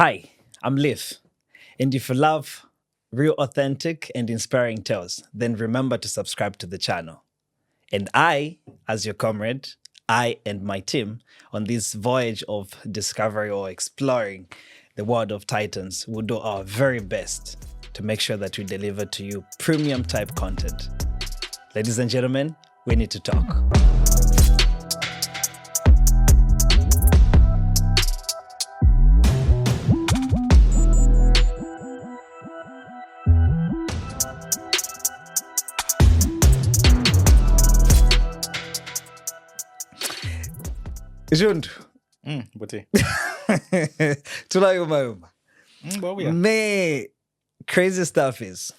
Hi, I'm Liv, and if you love real, authentic, and inspiring tales, then remember to subscribe to the channel. And I, as your comrade, I and my team on this voyage of discovery or exploring the world of Titans will do our very best to make sure that we deliver to you premium type content. Ladies and gentlemen, we need to talk. Junto. Botei. Tunayo Mayuma. Well, yeah. Man, crazy stuff is.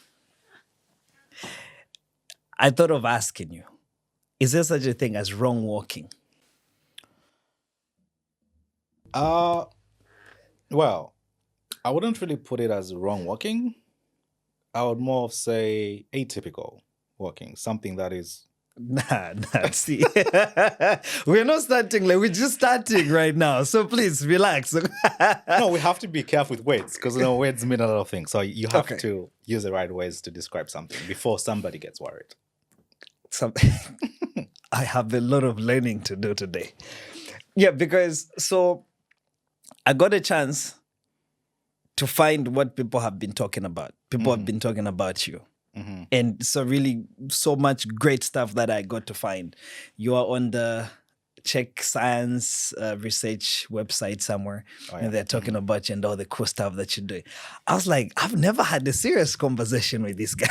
I thought of asking you, is there such a thing as wrong walking? Well, I wouldn't really put it as wrong walking. I would more of say atypical walking, something that is. See. We're not starting, like, we're just starting right now. So please relax. No, we have to be careful with words because words mean a lot of things. So you have Okay. to use the right words to describe something before somebody gets worried. I have a lot of learning to do today. Yeah, because so I got a chance to find what people have been talking about. People have been talking about you. And so really so much great stuff that I got to find. You are on the Czech science research website somewhere, and they're talking about you and all the cool stuff that you're doing. I was like, I've never had a serious conversation with this guy.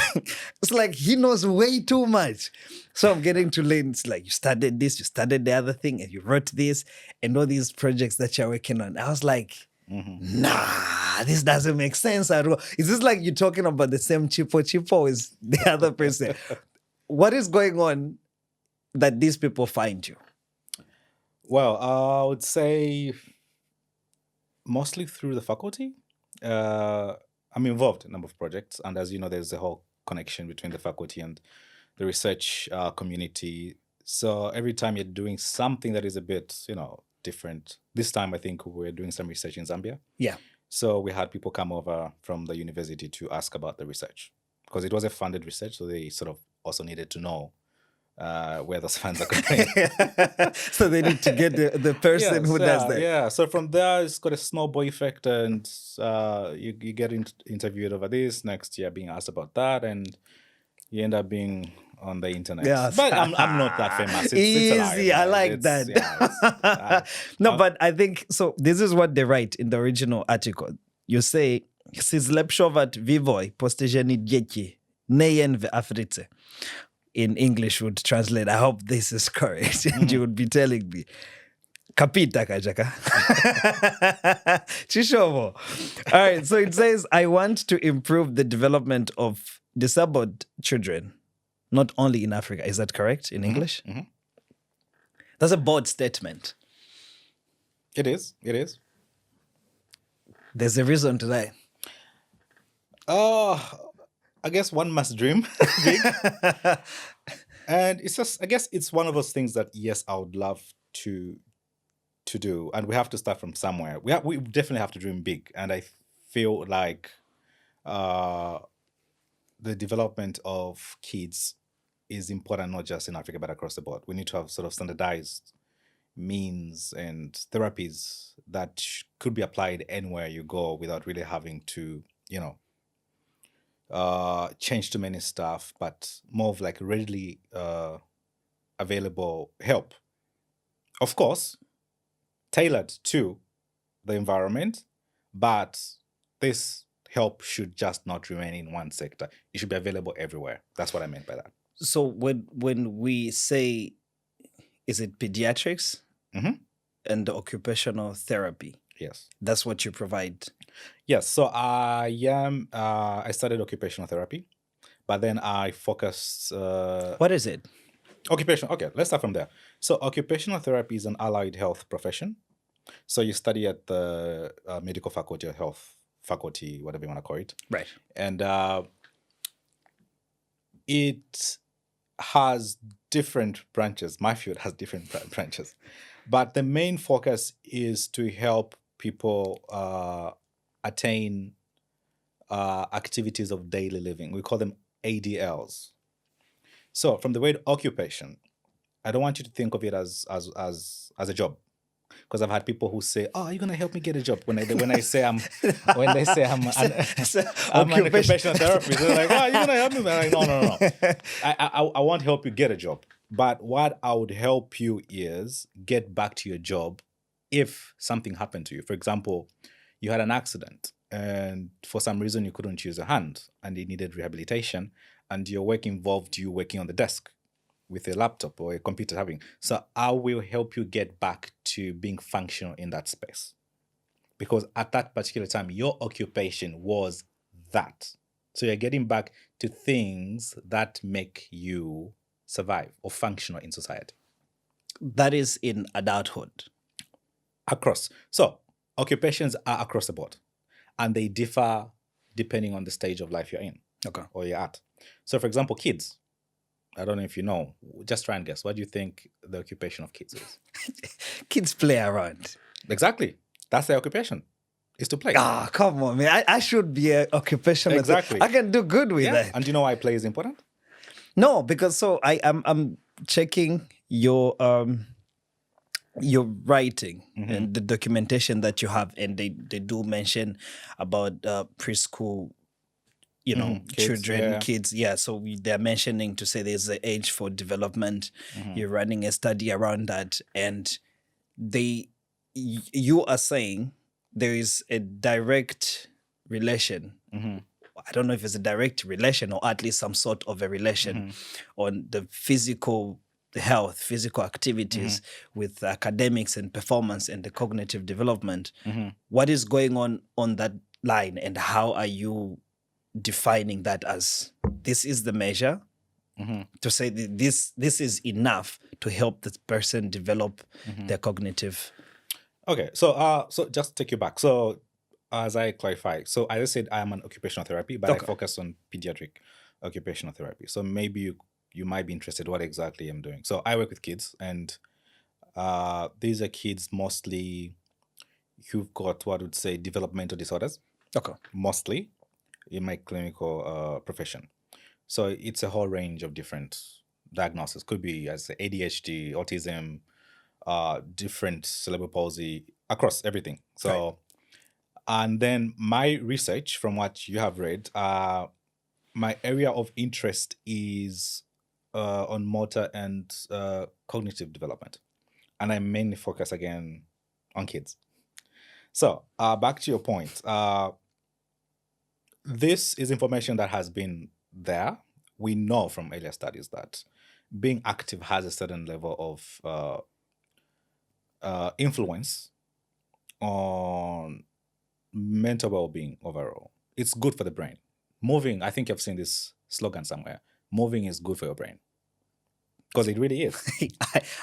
It's like he knows way too much. So I'm getting to learn. It's like you studied this, you studied the other thing, and you wrote this, and all these projects that you're working on. I was like, nah, this doesn't make sense at all. Is this like you're talking about the same Chipo? Chipo is the other person. What is going on that these people find you? Well, I would say mostly through the faculty. I'm involved in a number of projects, and as you know, there's a whole connection between the faculty and the research community. So every time you're doing something that is a bit, different. This time, I think we're doing some research in Zambia. Yeah. So we had people come over from the university to ask about the research because it was a funded research. So they sort of also needed to know where those funds are going. So they need to get the person who does that. Yeah. So from there, it's got a snowball effect, and you get interviewed over this. Next year, being asked about that, and you end up being on the internet. Yes. But I'm not that famous. It's Easy. alive, I right? like that. No, but I think so. This is what they write in the original article. You say, "Si zlepšovat vývoj postižený děti nejen v Africe." In English would translate, I hope this is correct, and you would be telling me. Kapita kajaka. Chishovo. All right, so it says, I want to improve the development of disabled children, not only in Africa. Is that correct in English? That's a bold statement. It is. There's a reason to that. I guess one must dream big. And it's just, I guess it's one of those things that, yes, I would love to do. And we have to start from somewhere. We definitely have to dream big. And I feel like the development of kids is important, not just in Africa, but across the board. We need to have sort of standardized means and therapies that could be applied anywhere you go without really having to, change too many stuff, but more of like readily available help. Of course, tailored to the environment, but this help should just not remain in one sector. It should be available everywhere. That's what I meant by that. So when we say, is it pediatrics and occupational therapy? Yes. That's what you provide. Yes. So I studied occupational therapy, but then I focused. What is it? Occupational. Okay, let's start from there. So occupational therapy is an allied health profession. So you study at the medical faculty or health faculty, whatever you want to call it. Right. And it has different branches. My field has different branches. But the main focus is to help people attain activities of daily living. We call them ADLs. So from the word occupation, I don't want you to think of it as a job, because I've had people who say, "Oh, are you gonna help me get a job?" When I say I'm when they say I'm I'm an occupational therapist, they're like, "Oh, are you gonna help me?" I'm like, no, no, no. I won't help you get a job, but what I would help you is get back to your job if something happened to you. For example, you had an accident and for some reason you couldn't use a hand and you needed rehabilitation, and your work involved you working on the desk with a laptop or a computer having. So I will help you get back to being functional in that space. Because at that particular time, your occupation was that. So you're getting back to things that make you survive or functional in society. That is in adulthood. Across. So occupations are across the board and they differ depending on the stage of life you're in. Okay. Or you're at. So for example, kids. I don't know if you know. Just try and guess. What do you think the occupation of kids is? Kids play around. Exactly. That's their occupation. Is to play. Ah, come on, man. I should be an occupational. Exactly. I can do good with that. And do you know why play is important? No, because so I'm checking your writing and the documentation that you have, and they do mention about preschool, kids, children, kids. Yeah, so they're mentioning to say there's an age for development. You're running a study around that, and you are saying there is a direct relation. I don't know if it's a direct relation or at least some sort of a relation on the physical health, physical activities with academics and performance and the cognitive development. What is going on that line, and how are you defining that as this is the measure to say that this is enough to help the person develop their cognitive? Okay, so just take you back. So as I clarify, so as I said, I am an occupational therapy, but I focus on pediatric occupational therapy. So maybe you might be interested what exactly I'm doing. So I work with kids, and these are kids mostly who've got what I would say developmental disorders. Okay. Mostly in my clinical profession. So it's a whole range of different diagnoses. Could be as ADHD, autism, different cerebral palsy, across everything. So, and then my research, from what you have read, my area of interest is on motor and cognitive development. And I mainly focus again on kids. So back to your point. This is information that has been there. We know from earlier studies that being active has a certain level of influence on mental well-being overall. It's good for the brain. Moving, I think I've seen this slogan somewhere. Moving is good for your brain. Because it really is.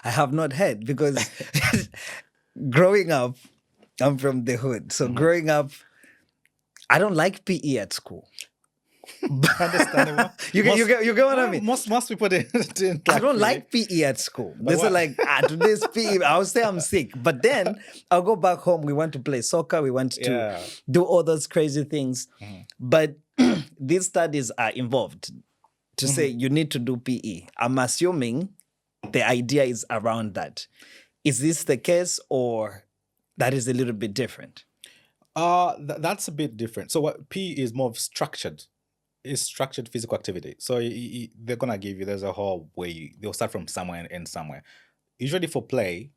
I have not heard, because growing up, I'm from the hood. So growing up, I don't like PE at school. Understandable. You get what I mean? Most people didn't like I don't PE. like PE at school. They say like, today's PE, I'll say I'm sick. But then I'll go back home. We want to play soccer. We want to do all those crazy things. But these studies are involved to say you need to do PE. I'm assuming the idea is around that. Is this the case, or that is a little bit different? That's a bit different. So what PE is more of structured. It's structured physical activity. So they're gonna give you, there's a whole way, they'll start from somewhere and end somewhere. Usually for play,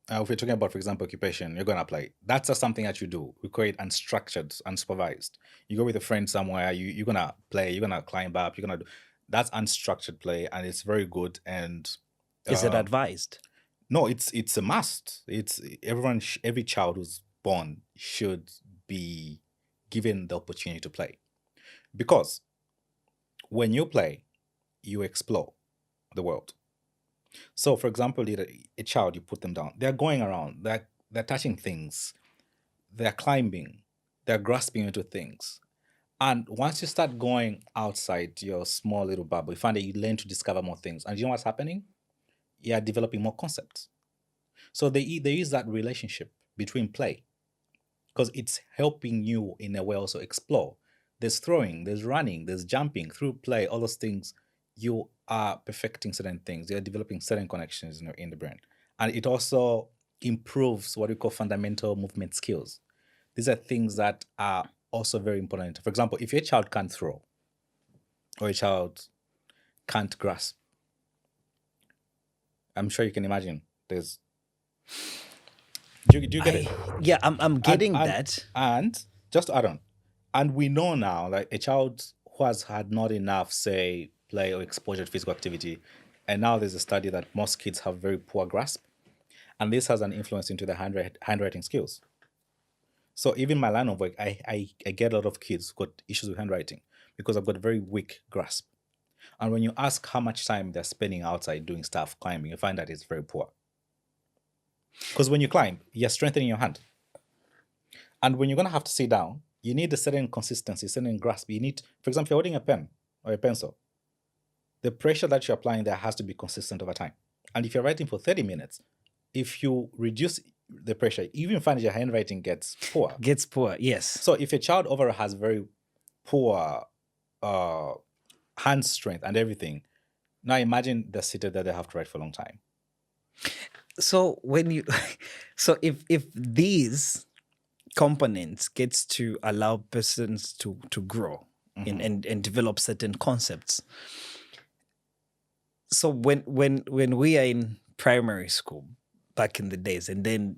if you're talking about, for example, occupation, you're gonna play. That's just something that you do. We call it unstructured, unsupervised. You go with a friend somewhere, you're gonna play, you're gonna climb up, you're gonna do. That's unstructured play, and it's very good. And is it advised? No, it's a must. It's every child who's born should be given the opportunity to play. Because when you play, you explore the world. So, for example, a child, you put them down. They're going around. They're touching things. They're climbing. They're grasping into things. And once you start going outside your small little bubble, you find that you learn to discover more things. And you know what's happening? You are developing more concepts. So they use that relationship between play because it's helping you in a way also explore. There's throwing, there's running, there's jumping through play, all those things. You are perfecting certain things. You're developing certain connections in the brain. And it also improves what we call fundamental movement skills. These are things that are also very important. For example, if your child can't throw or a child can't grasp, I'm sure you can imagine there's do you get it? Yeah, I'm And getting and that. and just to add on, and we know now like a child who has had not enough, say, play or exposure to physical activity, and now there's a study that most kids have very poor grasp, and this has an influence into the handwriting skills. So even my line of work, I get a lot of kids who got issues with handwriting because I've got a very weak grasp. And when you ask how much time they're spending outside doing stuff, climbing, you find that it's very poor. Because when you climb, you're strengthening your hand. And when you're going to have to sit down, you need a certain consistency, certain grasp. You need, for example, if you're holding a pen or a pencil, the pressure that you're applying there has to be consistent over time. And if you're writing for 30 minutes, if you reduce the pressure, you even find your handwriting gets poor. Gets poor, yes. So if a child overall has very poor hand strength and everything, now imagine they're seated there, they have to write for a long time. So when you so if these components gets to allow persons to grow and develop certain concepts. So when we are in primary school back in the days, and then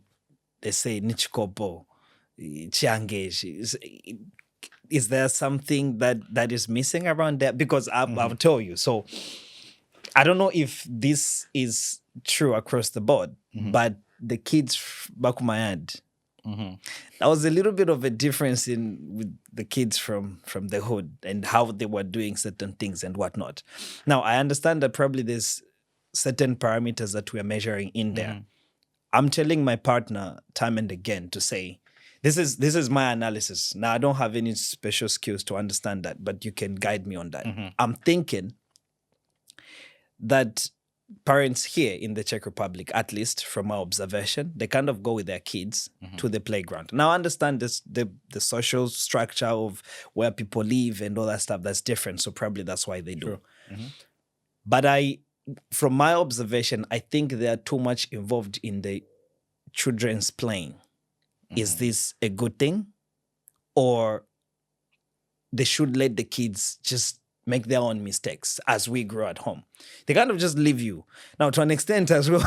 they say Nichikopo, Chiange, is there something that is missing around there? Because I'll tell you. So I don't know if this is true across the board, but the kids back of my hand, there was a little bit of a difference with the kids from the hood and how they were doing certain things and whatnot. Now, I understand that probably there's certain parameters that we're measuring in there. I'm telling my partner time and again to say, this is my analysis. Now, I don't have any special skills to understand that, but you can guide me on that. I'm thinking that parents here in the Czech Republic, at least from my observation, they kind of go with their kids to the playground. Now, I understand the social structure of where people live and all that stuff, that's different. So probably that's why they do. But from my observation, I think they are too much involved in the children's playing. Is this a good thing? Or they should let the kids just make their own mistakes as we grow at home? They kind of just leave you. Now, to an extent as well,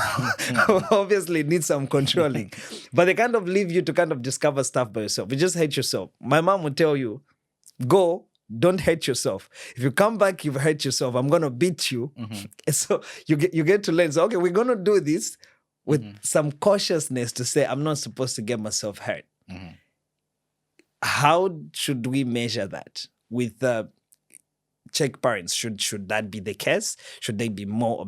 obviously need some controlling, but they kind of leave you to kind of discover stuff by yourself. You just hate yourself. My mom would tell you, go, don't hate yourself. If you come back, you've hurt yourself. I'm going to beat you. So you get to learn. So, okay, we're going to do this with some cautiousness to say, I'm not supposed to get myself hurt. How should we measure that with Czech parents? Should that be the case? Should they be more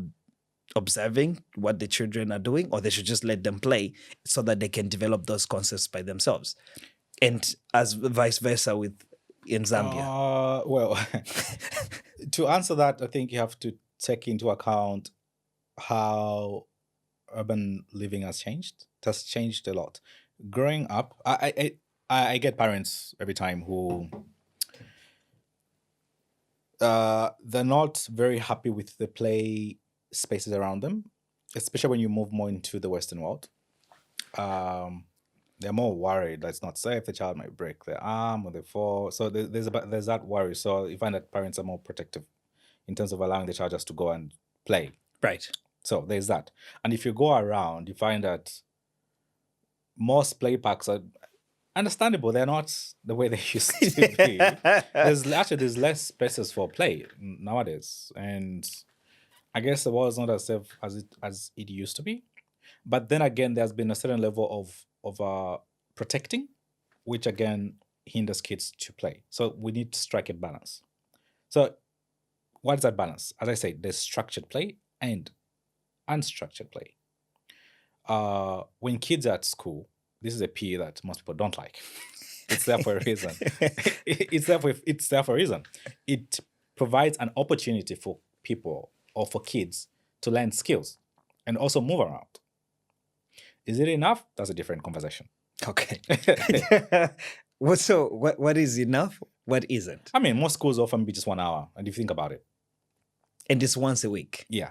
observing what the children are doing, or they should just let them play so that they can develop those concepts by themselves? And as vice versa in Zambia. Well, to answer that, I think you have to take into account how urban living has changed. It has changed a lot. Growing up, I get parents every time who they're not very happy with the play spaces around them, especially when you move more into the Western world. They're more worried that it's not safe. The child might break their arm or their fall. So there's that worry. So you find that parents are more protective in terms of allowing the child just to go and play. Right. So there's that. And if you go around, you find that most play parks are understandable. They're not the way they used to be. There's less spaces for play nowadays. And I guess the world is not as safe as it used to be. But then again, there's been a certain level of protecting, which again hinders kids to play. So we need to strike a balance. So what is that balance? As I say, there's structured play and unstructured play. When kids are at school, this is a PE that most people don't like. It's there for a reason. It's there for a reason. It provides an opportunity for people or for kids to learn skills and also move around. Is it enough? That's a different conversation. Okay. What is enough? What isn't? I mean, most schools offer maybe just 1 hour. And if you think about it, And it's once a week. yeah.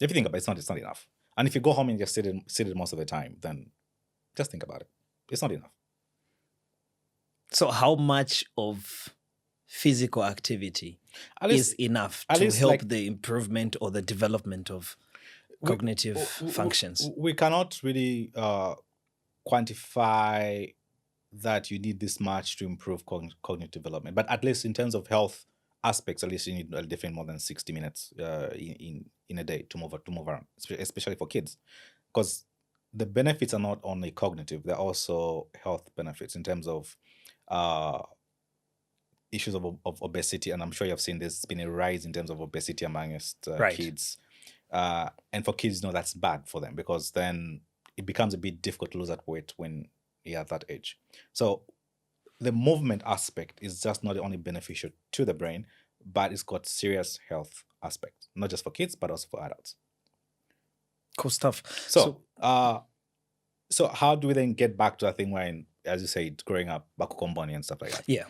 If you think about it, it's not enough. And if you go home and just sit it most of the time, then just think about it. It's not enough. So how much of physical activity At is least, enough at to least help like the improvement or the development of cognitive functions? we cannot really quantify that you need this much to improve cognitive development. But at least in terms of health aspects, at least you need definitely more than 60 minutes in a day to move around, especially for kids, because the benefits are not only cognitive; they're also health benefits in terms of uh, issues of obesity. And I'm sure you've seen there's been a rise in terms of obesity amongst Right. kids. And for kids, that's bad for them because then it becomes a bit difficult to lose that weight when you're at that age. So the movement aspect is just not only beneficial to the brain, but it's got serious health aspects, not just for kids, but also for adults. Cool stuff. So how do we then get back to that thing when, as you said, growing up, Bakukomboni and stuff like that? Yeah.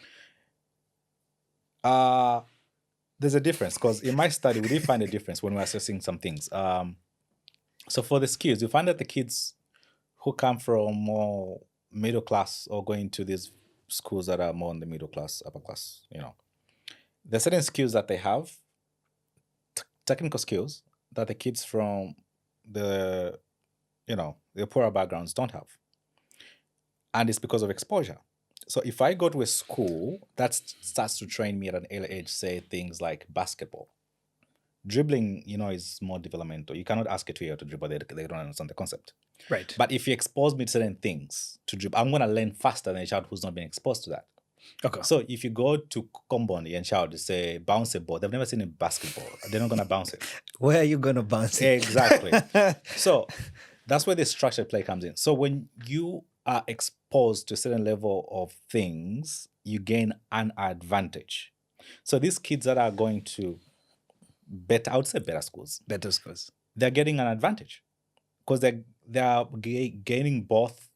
There's a difference because in my study, we did find a difference when we're assessing some things. So for the skills, you find that the kids who come from more middle class or going to these schools that are more in the middle class, upper class, there's certain skills that they have, technical skills that the kids from the poorer backgrounds don't have. And it's because of exposure. So if I go to a school that starts to train me at an early age, say things like basketball, dribbling, is more developmental. You cannot ask a 2-year-old to dribble; they don't understand the concept. Right. But if you expose me to certain things to dribble, I'm going to learn faster than a child who's not been exposed to that. Okay. So if you go to Komboni and child say bounce a ball, they've never seen a basketball. They're not going to bounce it. Where are you going to bounce it? Exactly. So that's where the structured play comes in. So when you are exposed to a certain level of things, you gain an advantage. So these kids that are going to I would say better schools, they're getting an advantage because they are gaining both,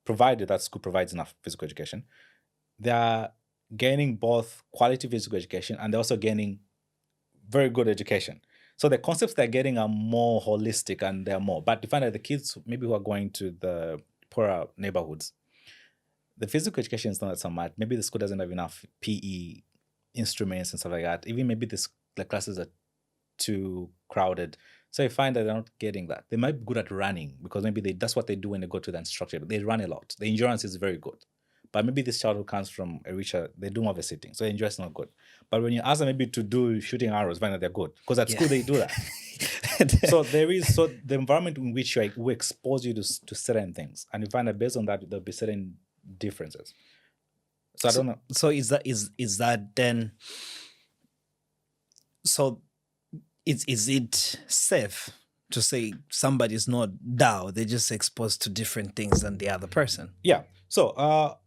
provided that school provides enough physical education. They are gaining both quality physical education and they're also gaining very good education. So the concepts they're getting are more holistic and they're more. But you find that the kids maybe who are going to the poorer neighborhoods, the physical education is not so much. Maybe the school doesn't have enough PE instruments and stuff like that. Even maybe the classes are too crowded. So you find that they're not getting that. They might be good at running because maybe that's what they do when they go to the unstructured. They run a lot. The endurance is very good. But maybe this child who comes from a richer, they do more of a sitting. So the endurance is not good. But when you ask them maybe to do shooting arrows, find that they're good. Because at school they do that. So the environment in which we expose you to certain things. And you find that based on that, there'll be certain differences. So I don't know. So is that then? So is it safe to say somebody's not Dao? They're just exposed to different things than the other person. Yeah. So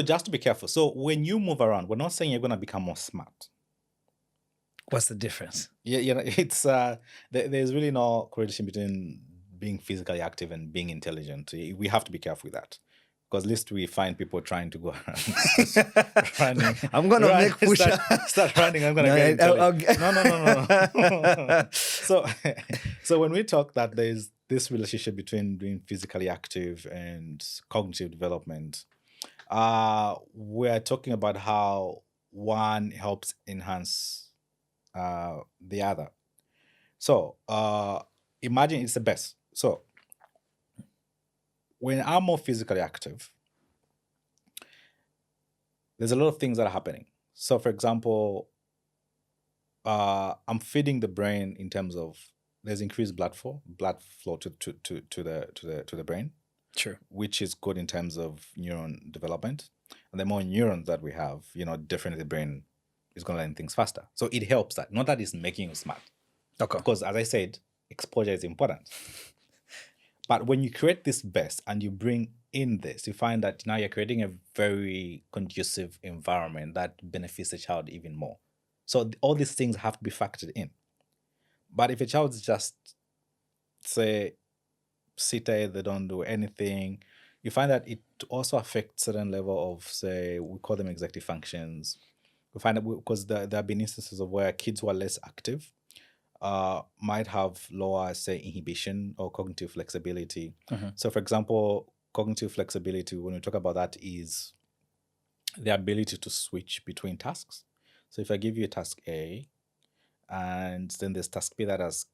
just to be careful. So when you move around, we're not saying you're going to become more smart. What's the difference? Yeah, it's there's really no correlation between being physically active and being intelligent. We have to be careful with that. Because at least we find people trying to go around running. I'm going to make push start running. I'm going to get No. So when we talk that there's this relationship between being physically active and cognitive development, we're talking about how one helps enhance the other. So imagine it's the best. So when I'm more physically active, there's a lot of things that are happening. So, for example, I'm feeding the brain in terms of there's increased blood flow to the brain. Sure. Which is good in terms of neuron development. And the more neurons that we have, definitely the brain is going to learn things faster. So it helps that. Not that it's making you smart. Okay. Because as I said, exposure is important. But when you create this best and you bring in this, you find that now you're creating a very conducive environment that benefits the child even more. So all these things have to be factored in. But if a child is just, say, seated, they don't do anything, you find that it also affects certain level of, say, we call them executive functions. We find that because there have been instances of where kids who are less active might have lower, say, inhibition or cognitive flexibility. So, for example, cognitive flexibility, when we talk about that, is the ability to switch between tasks. So, if I give you a task A, and then there's task B that has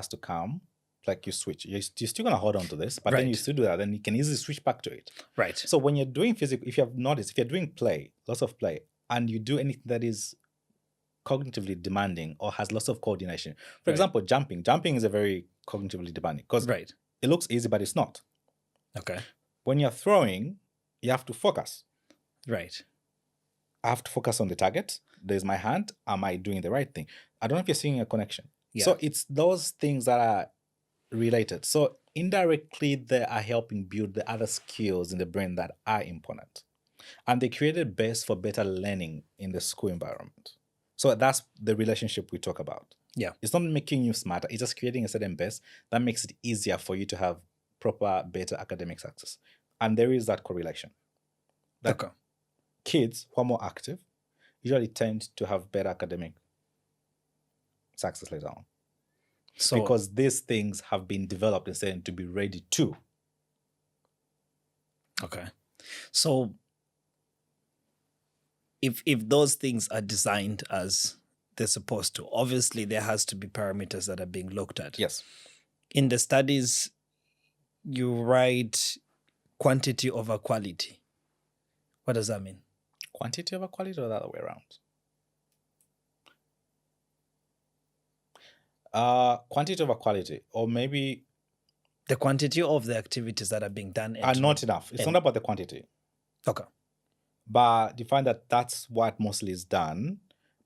to come, like you switch. You're still gonna hold on to this, but then you Right. still do that. Then you can easily switch back to it. Right. So when you're doing physical, if you have noticed, if you're doing play, lots of play, and you do anything that is cognitively demanding or has lots of coordination. For Right. example, jumping. Jumping is a very cognitively demanding because Right. it looks easy, but it's not. Okay. When you're throwing, you have to focus. Right. I have to focus on the target. There's my hand. Am I doing the right thing? I don't know if you're seeing a connection. Yeah. So it's those things that are related. So indirectly, they are helping build the other skills in the brain that are important. And they created base for better learning in the school environment. So that's the relationship we talk about. Yeah. It's not making you smarter. It's just creating a certain base that makes it easier for you to have proper, better academic success. And there is that correlation. That Okay. kids who are more active usually tend to have better academic success later on. So Because these things have been developed and said to be ready to. okay. So if those things are designed as they're supposed to, obviously there has to be parameters that are being looked at. Yes. In the studies, you write quantity over quality. What does that mean? Quantity over quality or the other way around? Quantity over quality, or maybe The quantity of the activities that are being done are not enough. It's not about the quantity, Okay. but you find that that's what mostly is done,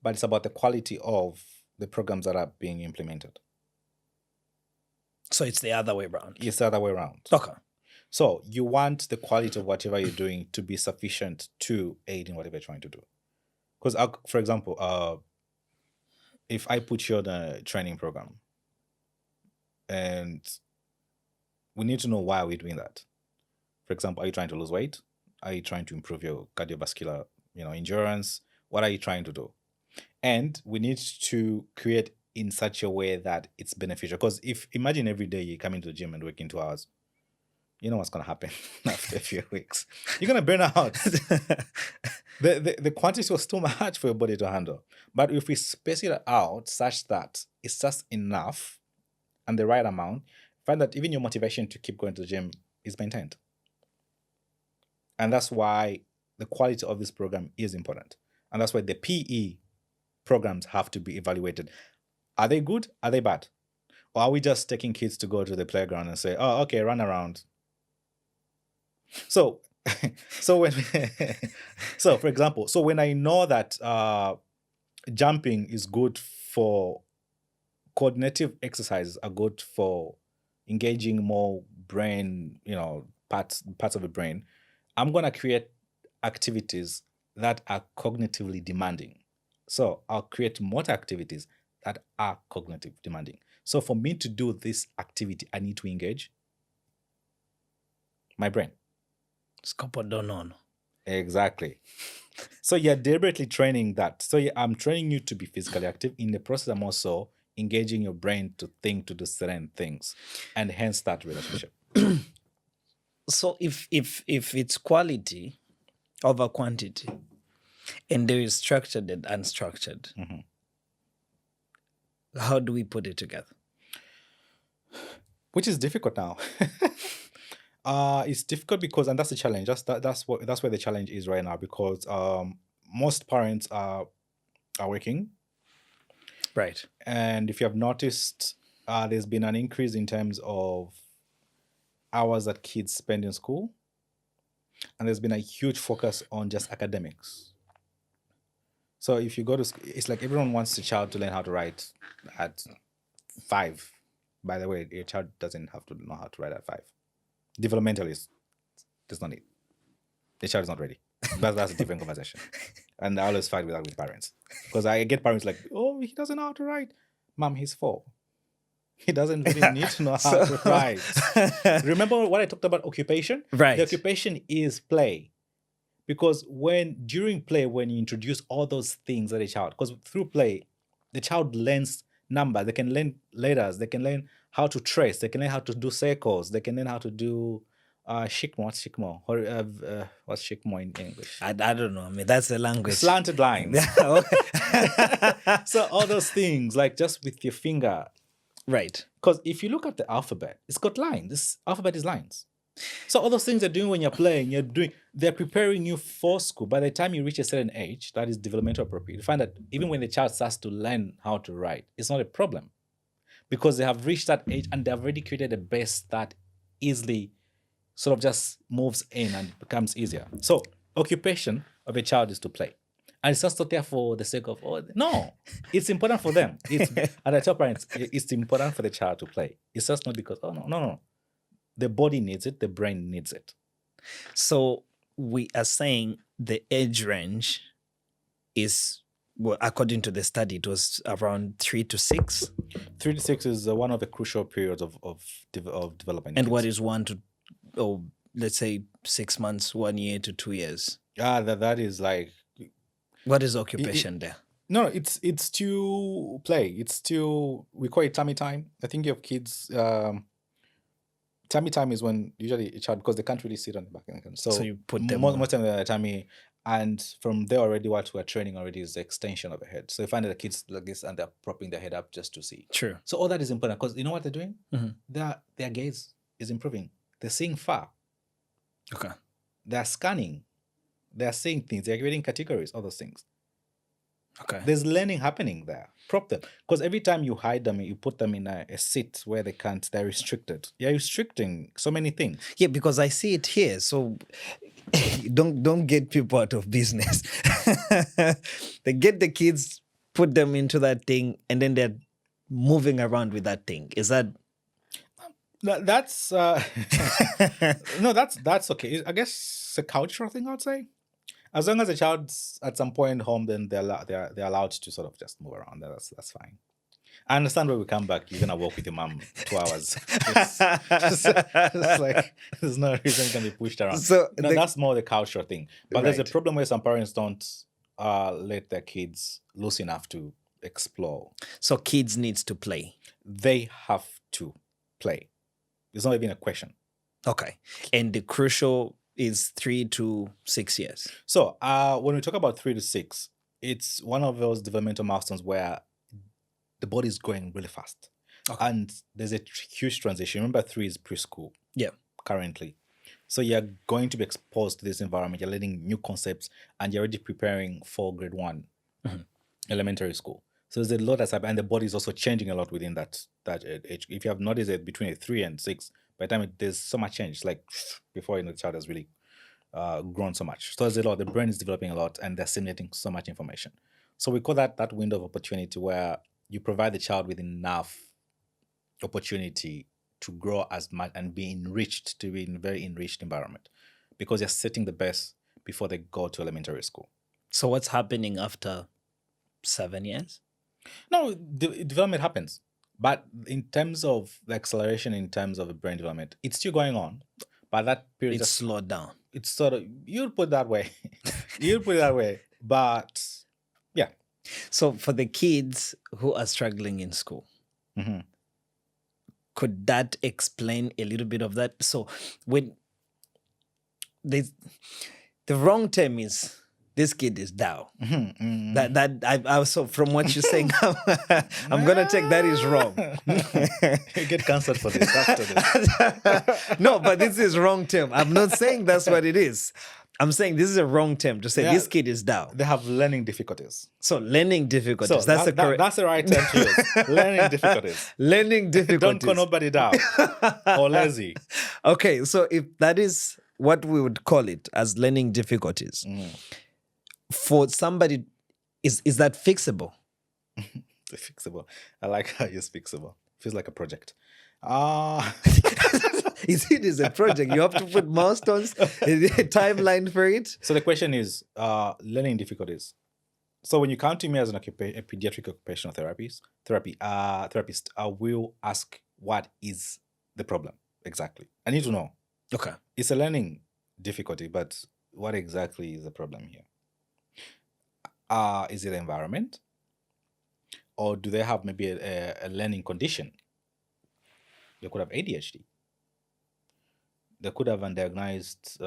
but it's about the quality of the programs that are being implemented. So it's the other way around. It's the other way around. Okay. So you want the quality of whatever you're doing to be sufficient to aid in whatever you're trying to do. Because, for example, if I put you on a training program, and we need to know why are we doing that. For example, are you trying to lose weight? Are you trying to improve your cardiovascular, endurance? What are you trying to do? And we need to create in such a way that it's beneficial. Because imagine every day you come into the gym and working 2 hours, you know what's going to happen after a few weeks. You're going to burn out. The quantity was too much for your body to handle. But if we space it out such that it's just enough and the right amount, find that even your motivation to keep going to the gym is maintained. And that's why the quality of this program is important. And that's why the PE programs have to be evaluated. Are they good? Are they bad? Or are we just taking kids to go to the playground and say, oh, okay, run around? So, for example, when I know that jumping is good for coordinative exercises, are good for engaging more brain, parts of the brain, I'm going to create activities that are cognitively demanding. So I'll create motor activities that are cognitive demanding. So for me to do this activity, I need to engage my brain. Scopodonon. Exactly. So you're deliberately training that. So I'm training you to be physically active. In the process, I'm also engaging your brain to think, to do certain things, and hence that relationship. So if it's quality over quantity, and there is structured and unstructured, how do we put it together? Which is difficult now. It's difficult because, and that's the challenge. That's where the challenge is right now, because most parents are working. Right. And if you have noticed, there's been an increase in terms of hours that kids spend in school. And there's been a huge focus on just academics. So if you go to school, it's like everyone wants a child to learn how to write at 5. By the way, your child doesn't have to know how to write at 5. Developmentally, there's no need. The child is not ready. But that's a different conversation. And I always fight with that with parents. Because I get parents like, oh, he doesn't know how to write. Mom, he's 4. He doesn't really need to know how to write. Remember what I talked about occupation? Right. The occupation is play. Because during play, when you introduce all those things at a child, because through play, the child learns numbers, they can learn letters, they can learn how to trace, they can learn how to do circles, they can learn how to do shikmo. What's shikmo? Or, what's shikmo in English? I don't know. I mean, that's the language. Slanted lines. Okay. So all those things, like just with your finger. Right. Because if you look at the alphabet, it's got lines. This alphabet is lines. So all those things you're doing when you're playing, they're preparing you for school. By the time you reach a certain age, that is developmental appropriate, you find that even when the child starts to learn how to write, it's not a problem. Because they have reached that age and they've already created a base that easily sort of just moves in and becomes easier. So occupation of a child is to play. And it's just not there for the sake of, no, it's important for them. And I tell parents, it's important for the child to play. It's just not because, no. The body needs it, the brain needs it. So we are saying the age range is, well, according to the study, it was around 3 to 6. 3 to 6 is one of the crucial periods of development. And what is 1 to, let's say 6 months, 1 year to 2 years? That is like. What is occupation there? No, it's to play. It's to, we call it tummy time. I think you have kids. Tummy time is when usually a child, because they can't really sit on the back. So you put them most of the tummy, and from there already what we're training already is the extension of the head. So you find that the kids like this and they're propping their head up just to see. True. So all that is important because you know what they're doing? Mm-hmm. Their gaze is improving. They're seeing far. Okay. They're scanning. They're seeing things. They're creating categories, all those things. Okay. There's learning happening there. Prop them. Because every time you hide them, you put them in a seat where they're restricted. You're restricting so many things. Yeah, because I see it here. So don't get people out of business. They get the kids, put them into that thing, and then they're moving around with that thing. Is that... That's no, that's okay. I guess it's a cultural thing, I'd say. As long as the child's at some point home, then they're allowed to sort of just move around. That's fine. I understand when we come back, you're gonna walk with your mom 2 hours. It's like there's no reason you can be pushed around. So that's more the cultural thing. But there's a Right. problem where some parents don't let their kids loose enough to explore. So kids needs to play. They have to play. It's not even a question. Okay. And the crucial is 3 to 6 years. So when we talk about 3 to 6, it's one of those developmental milestones where the body is growing really fast. Okay. And there's a huge transition. Remember, 3 is preschool. Yeah. Currently. So you're going to be exposed to this environment. You're learning new concepts and you're already preparing for grade 1 elementary school. So there's a lot that's happening. And the body is also changing a lot within that age. If you have noticed it between a 3 and 6, by the time there's so much change, like before the child has really grown so much. So there's a lot. The brain is developing a lot and they're assimilating so much information. So we call that window of opportunity where you provide the child with enough opportunity to grow as much and be enriched, to be in a very enriched environment, because you're setting the best before they go to elementary school. So what's happening after 7 years? No, development happens. But in terms of the acceleration, in terms of the brain development, it's still going on. But that period It's slowed down. it's sort of, you'd put it that way. You'd put it that way. But yeah. So for the kids who are struggling in school, Mm-hmm. could that explain a little bit of that? So when the wrong term is this kid is down. Mm-hmm. That I also, from what you're saying, I'm gonna take that is wrong. You get cancelled for this after this. No, but this is wrong term. I'm not saying that's what it is. I'm saying this is a wrong term to say Yeah. this kid is down. They have learning difficulties. So learning difficulties. So that's the correct. that's the right term to use. Learning difficulties. Learning difficulties. Don't call nobody down or lazy. Okay, so if that is what we would call it as learning difficulties, for somebody, is that fixable? It's fixable. I like how you use fixable. Feels like a project. It is a project. You have to put milestones, a timeline for it. So the question is, learning difficulties. So when you come to me as a pediatric occupational therapist, I will ask what is the problem exactly. I need to know. Okay. It's a learning difficulty, but what exactly is the problem here? Is it the environment? Or do they have maybe a learning condition? They could have ADHD. They could have undiagnosed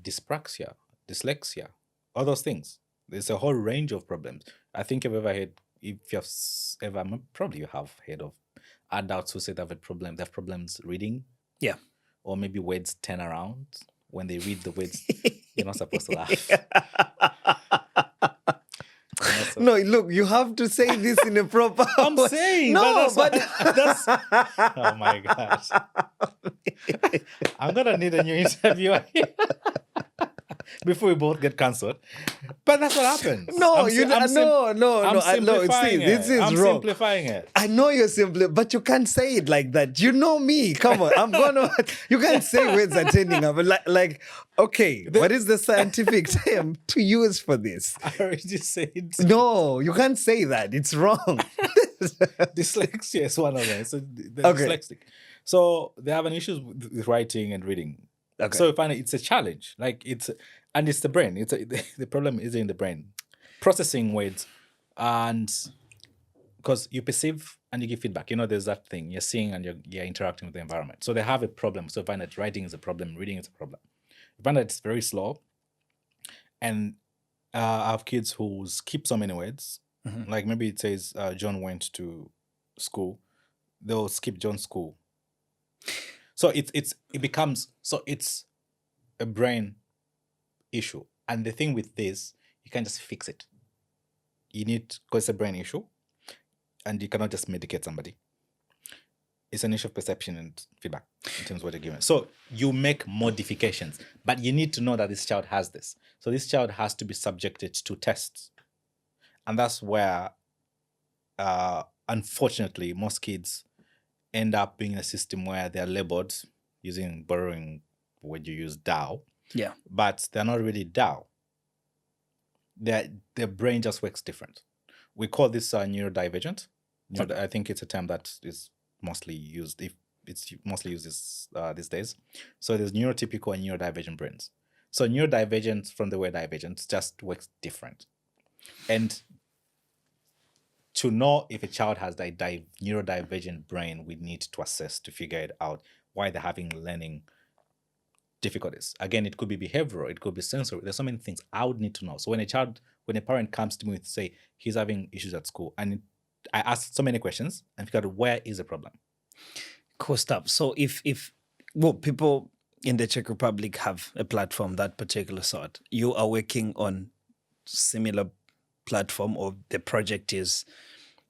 dyspraxia, dyslexia, all those things. There's a whole range of problems. I think if you've ever, probably you have heard of adults who say they have problems reading. Yeah. Or maybe words turn around when they read the words. You're not supposed to laugh. No, look, you have to say this in a proper I'm way. saying, No, that's oh my gosh. I'm gonna need a new interviewer here before we both get cancelled. But that's what happens. No, I'm simplifying this it. is I'm wrong. simplifying it. I know you're simply, but you can't say it like that. You know me. Come on, you can't say words are turning up. Okay, what is the scientific term to use for this? I already said No, you can't say that. It's wrong. dyslexia is one of them. So they're Okay. dyslexic. So they have an issue with writing and reading. Okay. So finally, it's a challenge. And it's the brain. The problem is in the brain, processing words, and because you perceive and you give feedback. There's that thing you're seeing and you're interacting with the environment. So they have a problem. So you find that writing is a problem, reading is a problem. You find that it's very slow, and I have kids who skip so many words. Mhm. Like maybe it says John went to school, they'll skip John's school. So it's a brain issue. And the thing with this, you can't just fix it. Because it's a brain issue, and you cannot just medicate somebody. It's an issue of perception and feedback in terms of what you're given. So you make modifications, but you need to know that this child has this. So this child has to be subjected to tests. And that's where, unfortunately, most kids end up being in a system where they're labeled borrowing when you use DAO. Yeah. But they're not really DAO. Their brain just works different. We call this neurodivergent. I think it's a term that is mostly used. It's mostly used these days. So there's neurotypical and neurodivergent brains. So neurodivergent, from the word divergent, just works different. And to know if a child has a neurodivergent brain, we need to assess to figure it out why they're having learning difficulties. Again, it could be behavioral, it could be sensory. There's so many things I would need to know. So when a parent comes to me with, say, he's having issues at school, and I ask so many questions and figure out where is the problem. Cool stuff. So if people in the Czech Republic have a platform that particular sort, you are working on similar platform, or the project is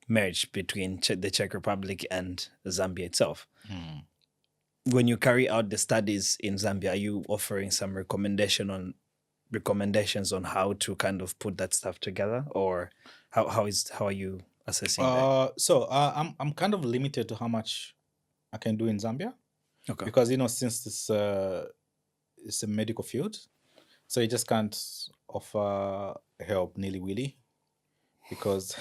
merged between the Czech Republic and Zambia itself. When you carry out the studies in Zambia, are you offering some recommendations on how to kind of put that stuff together, or how are you assessing that? So I'm kind of limited to how much I can do in Zambia. Okay. Because since this it's a medical field, so you just can't offer help nilly-willy, because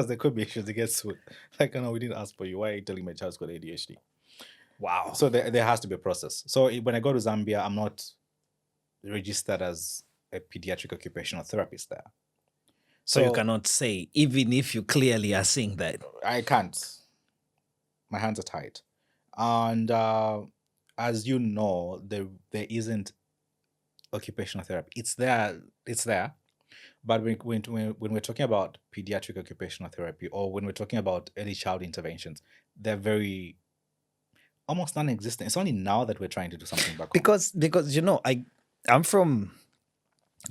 there could be issues to get sued. Like, we didn't ask for you. Why are you telling my child's got ADHD? Wow. So there has to be a process. So when I go to Zambia, I'm not registered as a pediatric occupational therapist there. So you cannot say, even if you clearly are saying that. I can't. My hands are tied. And as you know, there isn't occupational therapy. It's there. But when we're talking about pediatric occupational therapy, or when we're talking about early child interventions, they're very almost non-existent. It's only now that we're trying to do something back home. Because I'm from,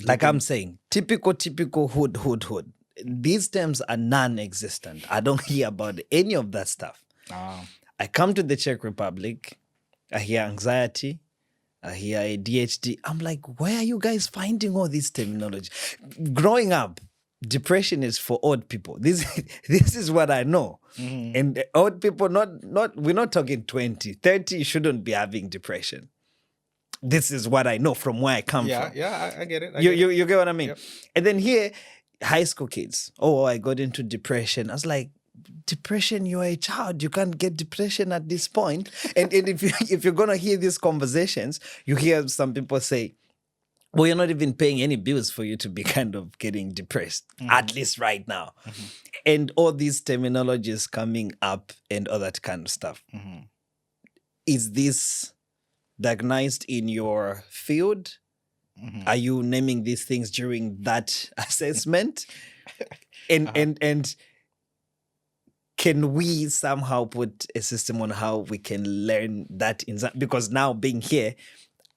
like I'm saying, typical hood. These terms are non-existent. I don't hear about any of that stuff. I come to the Czech Republic, I hear anxiety, I hear ADHD. I'm like, where are you guys finding all this terminology? Growing up, depression is for old people. This is what I know. Mm-hmm. And old people, we're not talking 20, 30, you shouldn't be having depression. this is what I know from where I come from. I get it. You get what I mean? Yep. And then here, high school kids, oh, I got into depression. I was like, depression, you're a child. You can't get depression at this point. And if you're gonna hear these conversations, you hear some people say, well, you're not even paying any bills for you to be kind of getting depressed, at least right now. And all these terminologies coming up and all that kind of stuff. Is this diagnosed in your field? Are you naming these things during that assessment? And can we somehow put a system on how we can learn that in Zambia? Because now being here,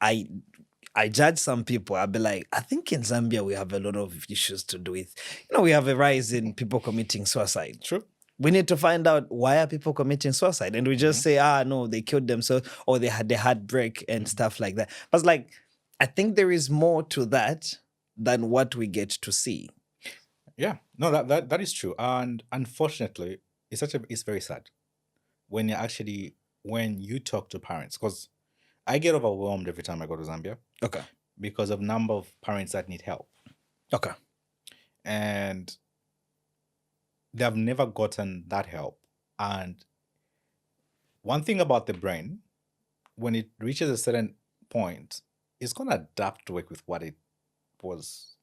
I judge some people. I'll be like, I think in Zambia we have a lot of issues to do with, we have a rise in people committing suicide. True. We need to find out why are people committing suicide, and we just say, no, they killed themselves or they had a heartbreak and stuff like that. But it's like, I think there is more to that than what we get to see. Yeah, no, that is true, and unfortunately, it's very sad when you talk to parents, because I get overwhelmed every time I go to Zambia. Okay. Because of number of parents that need help. Okay. And they have never gotten that help. And one thing about the brain, when it reaches a certain point, it's going to adapt to work with what it was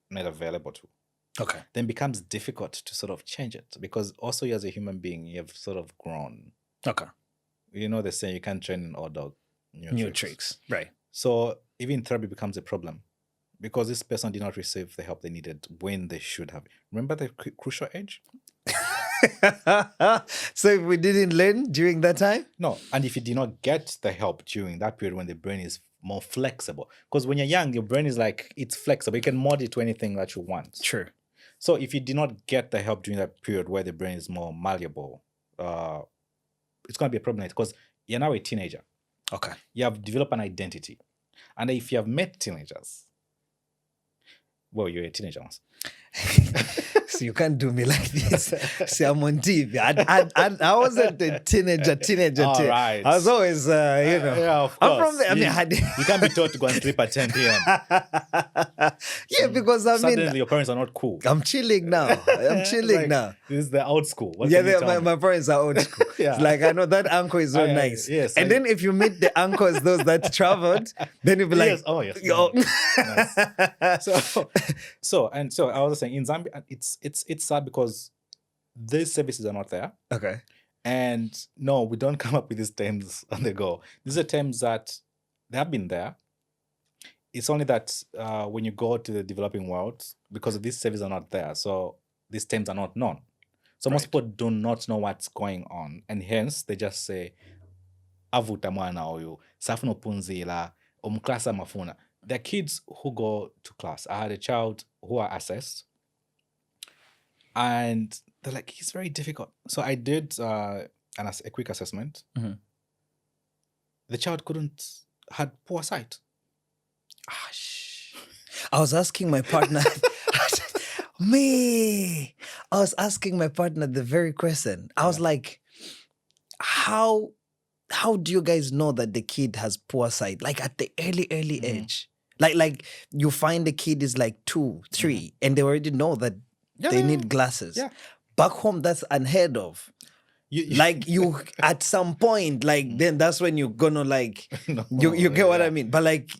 made available to. Okay. Then becomes difficult to sort of change it, because also you as a human being, you have sort of grown. Okay. You know, they say you can't train an old dog. New tricks. Right. So even therapy becomes a problem, because this person did not receive the help they needed when they should have. Remember the crucial age? So if we didn't learn during that time? No. And if you did not get the help during that period when the brain is more flexible, because when you're young, your brain is like, it's flexible. You can mod it to anything that you want. Sure. So if you did not get the help during that period where the brain is more malleable, it's going to be a problem, because you're now a teenager. Okay. You have developed an identity. And if you have met teenagers, well, you're a teenager once. So you can't do me like this. See, I'm on TV. I wasn't a teenager. All right. I was always, Yeah, of course. I'm from the, you can't be told to go and sleep at 10 p.m. Yeah, because Suddenly your parents are not cool. I'm chilling now. I'm chilling Like, now. This is the old school. What Yeah, can you tell me? my parents are old school. Yeah. It's like, I know that uncle is so nice. yes, and then if you meet the uncles, those that traveled, then you'll be like, Yes. Oh, yes. yo. Nice. So I was saying, in Zambia, it's sad because these services are not there. Okay. And no, we don't come up with these terms on the go. These are terms that they have been there. It's only that when you go to the developing world, because these services are not there, so these terms are not known. So most people do not know what's going on, and hence they just say, "Avuta mwana oyu, safuno punzila, umklasa mafuna." There are kids who go to class. I had a child who are assessed, and they're like, "He's very difficult." So I did a quick assessment. Mhm. The child had poor sight. I was asking my partner, I was asking my partner the very question. I was like, how do you guys know that the kid has poor sight? Like at the early age. Like you find the kid is like 2, 3, and they already know that they need glasses. Yeah. Back home, that's unheard of. Like you at some point, like then that's when you're gonna like you get what I mean. But like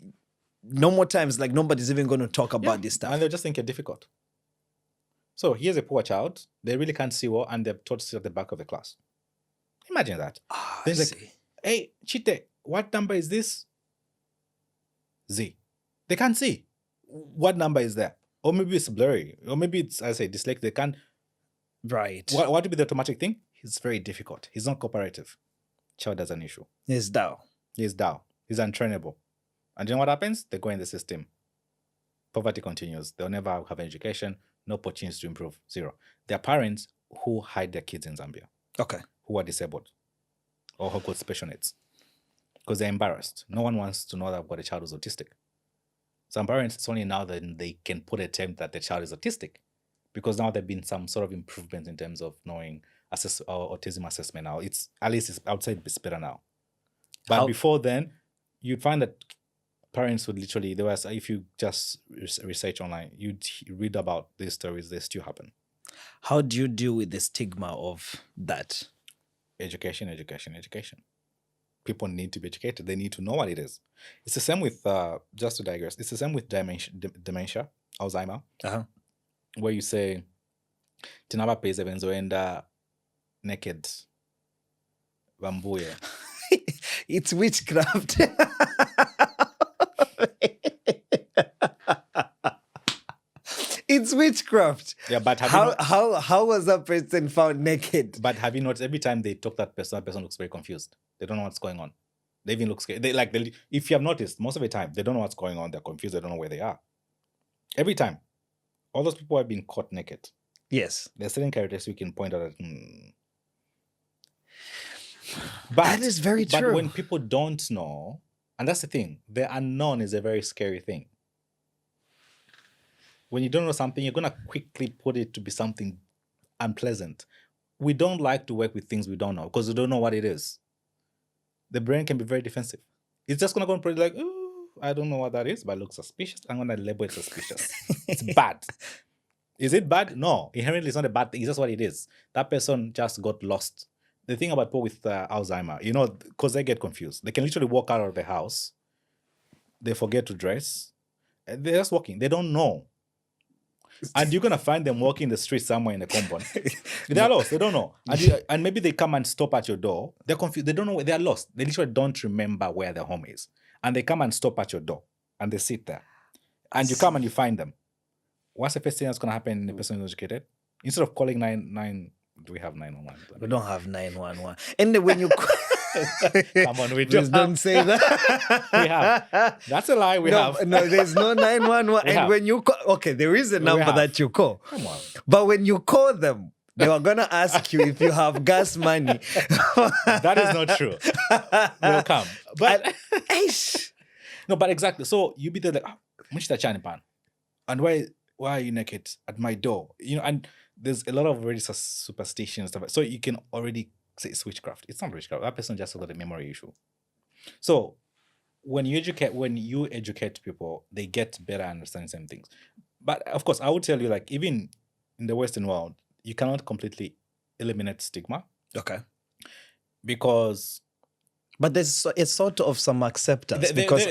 no more times, like nobody's even gonna talk about this stuff. And they'll just think you're difficult. So here's a poor child. They really can't see well, and they're taught to sit at the back of the class. Imagine that. Then it's like, hey, Chite, what number is this? Z. They can't see. What number is that? Or maybe it's blurry. Or maybe it's, I say, dyslexic. They can't. Right. What would be the automatic thing? He's very difficult. He's not cooperative. Child has an issue. It's down. He's down. He's untrainable. And you know what happens? They go in the system. Poverty continues. They'll never have an education. No opportunities to improve. Zero. There are parents who hide their kids in Zambia. Okay. Who are disabled. Or who got special needs. Because they're embarrassed. No one wants to know that what a child is autistic. Some parents, it's only now that they can put a term that the child is autistic. Because now there have been some sort of improvements in terms of knowing autism assessment now. It's at least I would say it's better now. But before then, you'd find that parents would literally, there was, if you just research online, you'd read about these stories, they still happen. How do you deal with the stigma of that? Education, education, education. People need to be educated. They need to know what it is. It's the same with, just to digress, it's the same with dementia, Alzheimer, Uh-huh. where you say, Tinaba pays evenzoenda naked, bambuye. It's witchcraft. It's witchcraft. Yeah, but How was that person found naked? But have you noticed every time they talk that person looks very confused. They don't know what's going on. They even look scared. If you have noticed, most of the time they don't know what's going on. They're confused. They don't know where they are. Every time, all those people have been caught naked. Yes. There are certain characteristics we can point out that. But That is very true. But when people don't know, and that's the thing, the unknown is a very scary thing. When you don't know something, you're gonna quickly put it to be something unpleasant. We don't like to work with things we don't know because we don't know what it is. The brain can be very defensive. It's just gonna go and put it like, oh, I don't know what that is, but it looks suspicious. I'm gonna label it suspicious. It's bad. Is it bad? No, inherently it's not a bad thing. It's just what it is. That person just got lost. The thing about people with Alzheimer, because they get confused. They can literally walk out of the house. They forget to dress. And they're just walking. They don't know. And you're going to find them walking the street somewhere in the compound. They're lost. They don't know. And maybe they come and stop at your door. They're confused. They don't know where they're lost. They literally don't remember where their home is. And they come and stop at your door. And they sit there. And you come and you find them. What's the first thing that's going to happen in the person who's educated? Instead of calling 9, do we have 911? We don't have 911. And when you come on, we just don't say that. We have. That's a lie. We have. No, there's no 911. And when you call, okay, there is a number that you call. Come on. But when you call them, they are gonna ask you if you have gas money. That is not true. They'll come. But no, but exactly. So you be there like, Mushita Chanipan. And why are you naked at my door? And there's a lot of already superstition and stuff. So you can already say it's witchcraft. It's not witchcraft. That person just got a memory issue. So when you educate people, they get better understanding some things. But of course, I would tell you, like, even in the Western world, you cannot completely eliminate stigma. Okay. Because but there's it's sort of some acceptance because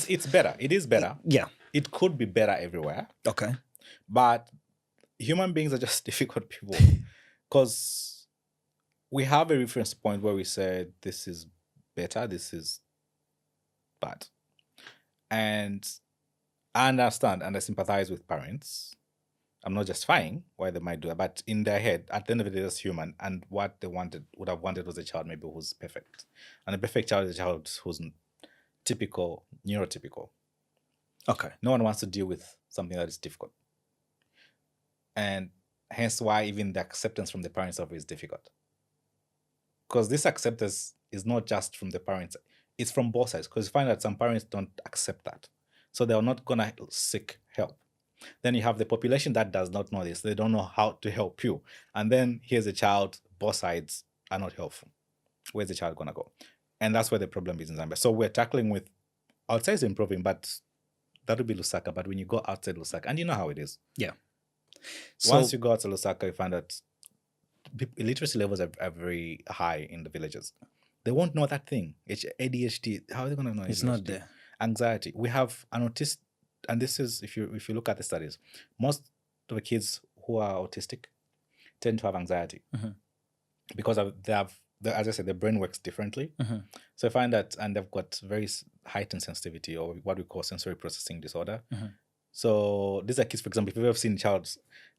it's better. It is better. Yeah. It could be better everywhere. Okay. But human beings are just difficult people because we have a reference point where we say this is better, this is bad. And I understand and I sympathize with parents. I'm not justifying why they might do that, but in their head, at the end of the day, that's human. And what they would have wanted was a child maybe who's perfect. And a perfect child is a child who's typical, neurotypical. Okay. No one wants to deal with something that is difficult. And hence why even the acceptance from the parents of it is difficult. Because this acceptance is not just from the parents, it's from both sides. Because you find that some parents don't accept that. So they're not going to seek help. Then you have the population that does not know this. They don't know how to help you. And then here's a child, both sides are not helpful. Where's the child going to go? And that's where the problem is in Zambia. So we're tackling with, outside is improving, but that would be Lusaka. But when you go outside Lusaka, and you know how it is. Yeah. Once you go outside Lusaka, you find that literacy levels are very high in the villages. They won't know that thing. ADHD, how are they going to know? It's ADHD? not there. Anxiety. We have an autistic, and this is, if you look at the studies, most of the kids who are autistic tend to have anxiety because they have, as I said, the brain works differently. So I find that, and they've got very heightened sensitivity, or what we call sensory processing disorder. So these are kids, for example, if you've ever seen a child,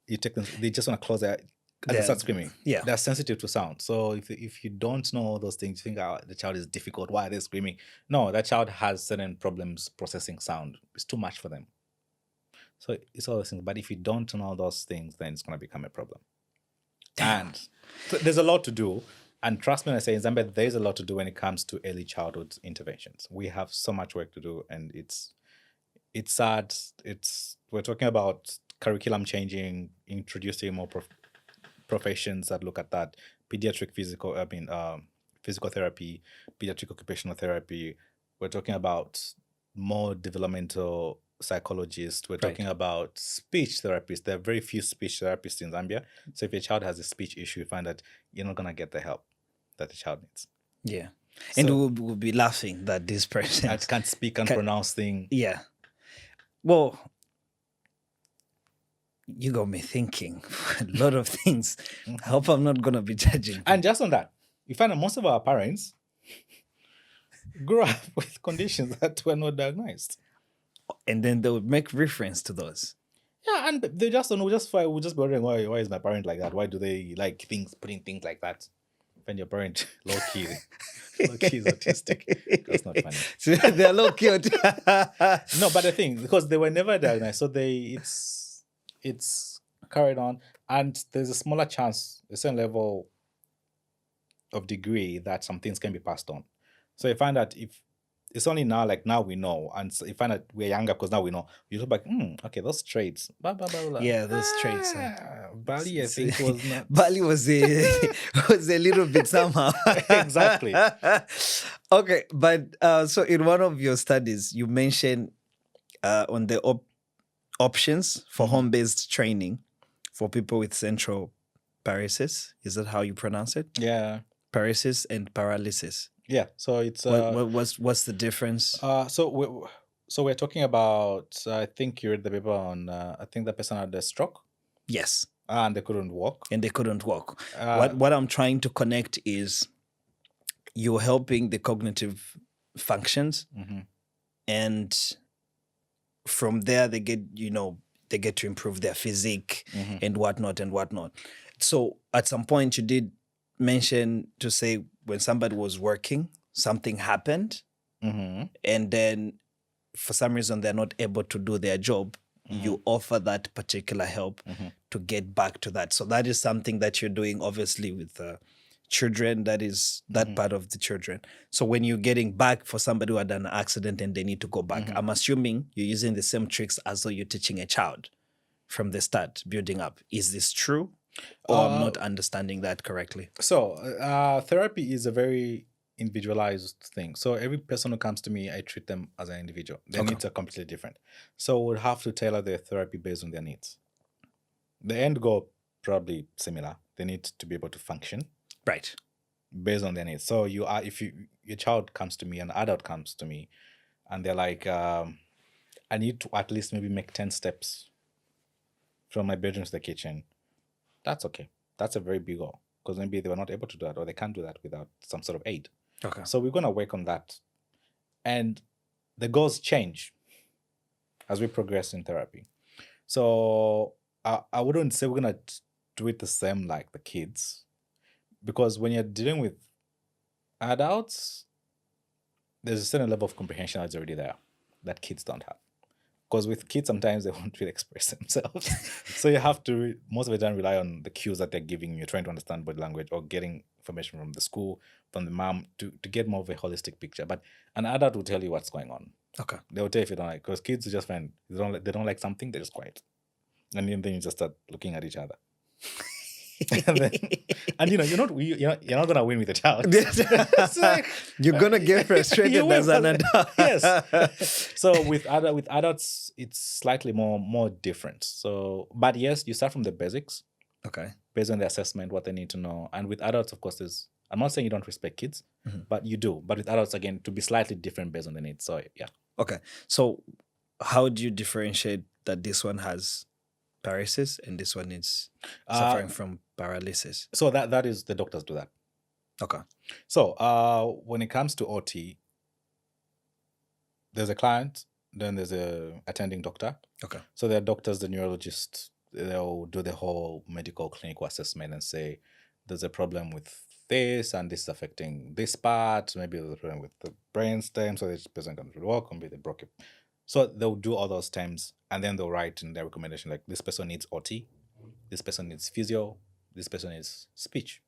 you take them, they just want to close their eyes and they start screaming. Yeah. They're sensitive to sound. So if you don't know all those things, you think, the child is difficult, why are they screaming? No, that child has certain problems processing sound. It's too much for them. So it's all those things. But if you don't know all those things, then it's going to become a problem. And so there's a lot to do. And trust me when I say in Zambia, there's a lot to do when it comes to early childhood interventions. We have so much work to do, and it's sad. We're talking about curriculum changing, introducing more professions that look at that. Pediatric physical therapy, pediatric occupational therapy. We're talking about more developmental psychologists. We're Right. talking about speech therapists. There are very few speech therapists in Zambia. So if your child has a speech issue, you find that you're not gonna get the help that the child needs. Yeah. And So- we'll be laughing that this person I can't speak, can't Can- pronounce thing. Yeah. Well, you got me thinking a lot of things. I hope I'm not gonna be judging. And just on that, you find that most of our parents grew up with conditions that were not diagnosed. And then they would make reference to those. Yeah, and they just don't know. We'll just be wondering why is my parent like that? Why do they like putting things like that? When your parent low key is autistic, that's not funny. So they're low cute. No, but the thing, because they were never diagnosed, so it's carried on, and there's a smaller chance, a certain level of degree that some things can be passed on. So you find that if it's only now, like now we know, and so you find that we're younger because now we know. You look like, okay, those traits, blah blah blah blah. Yeah, those traits. Bali, I think was not Bali was a little bit somehow. exactly. Okay, but so in one of your studies, you mentioned on the options for home-based training for people with central paresis. Is that how you pronounce it? Yeah, Paresis and paralysis. yeah. So it's What's the difference? So we're talking about. I think you read the paper on. I think the person had a stroke Yes, and they couldn't walk. and they couldn't walk. What I'm trying to connect is you're helping the cognitive functions, and from there they get to improve their physique and whatnot. So at some point you did mention to say when somebody was working, something happened, and then for some reason they're not able to do their job. You offer that particular help to get back to that. So that is something that you're doing, obviously, with children. That is that part of the children. So when you're getting back for somebody who had an accident and they need to go back, I'm assuming you're using the same tricks as though you're teaching a child from the start, building up. Is this true? Or I'm not understanding that correctly? So therapy is a very individualized thing. So every person who comes to me, I treat them as an individual. Their needs are completely different. So we'll have to tailor their therapy based on their needs. The end goal probably similar. They need to be able to function Right. based on their needs. So if your child comes to me, an adult comes to me, and they're like, I need to at least maybe make 10 steps from my bedroom to the kitchen. That's okay. That's a very big goal because maybe they were not able to do that or they can't do that without some sort of aid. Okay. So we're going to work on that. And the goals change as we progress in therapy. So I wouldn't say we're going to do it the same like the kids, because when you're dealing with adults, there's a certain level of comprehension that's already there that kids don't have. Because with kids, sometimes they won't really express themselves. So you have to, most of the time, rely on the cues that they're giving you, trying to understand body language or getting information from the school, from the mom, to get more of a holistic picture. But an adult will tell you what's going on. Okay. They will tell you if you don't like, because kids just find, they don't like something, they're just quiet. And then you just start looking at each other. and you're not gonna win with a child. It's like, You're gonna get frustrated you as will, an adult. yes. So with adults, it's slightly more different. So, but yes, you start from the basics Okay. based on the assessment, what they need to know. And with adults, of course, I'm not saying you don't respect kids, but you do. But with adults, again, to be slightly different based on the needs. So yeah. Okay. So how do you differentiate that this one has paresis and this one is suffering from paralysis? So that is, the doctors do that. Okay. So when it comes to OT, there's a client, then there's a attending doctor. Okay. So there are doctors, the neurologists, they'll do the whole medical clinical assessment and say there's a problem with this and this is affecting this part. Maybe there's a problem with the brain stem, so this person can't really walk, maybe they broke it. So they'll do all those terms and then they'll write in their recommendation like this person needs OT, this person needs physio, this person needs speech.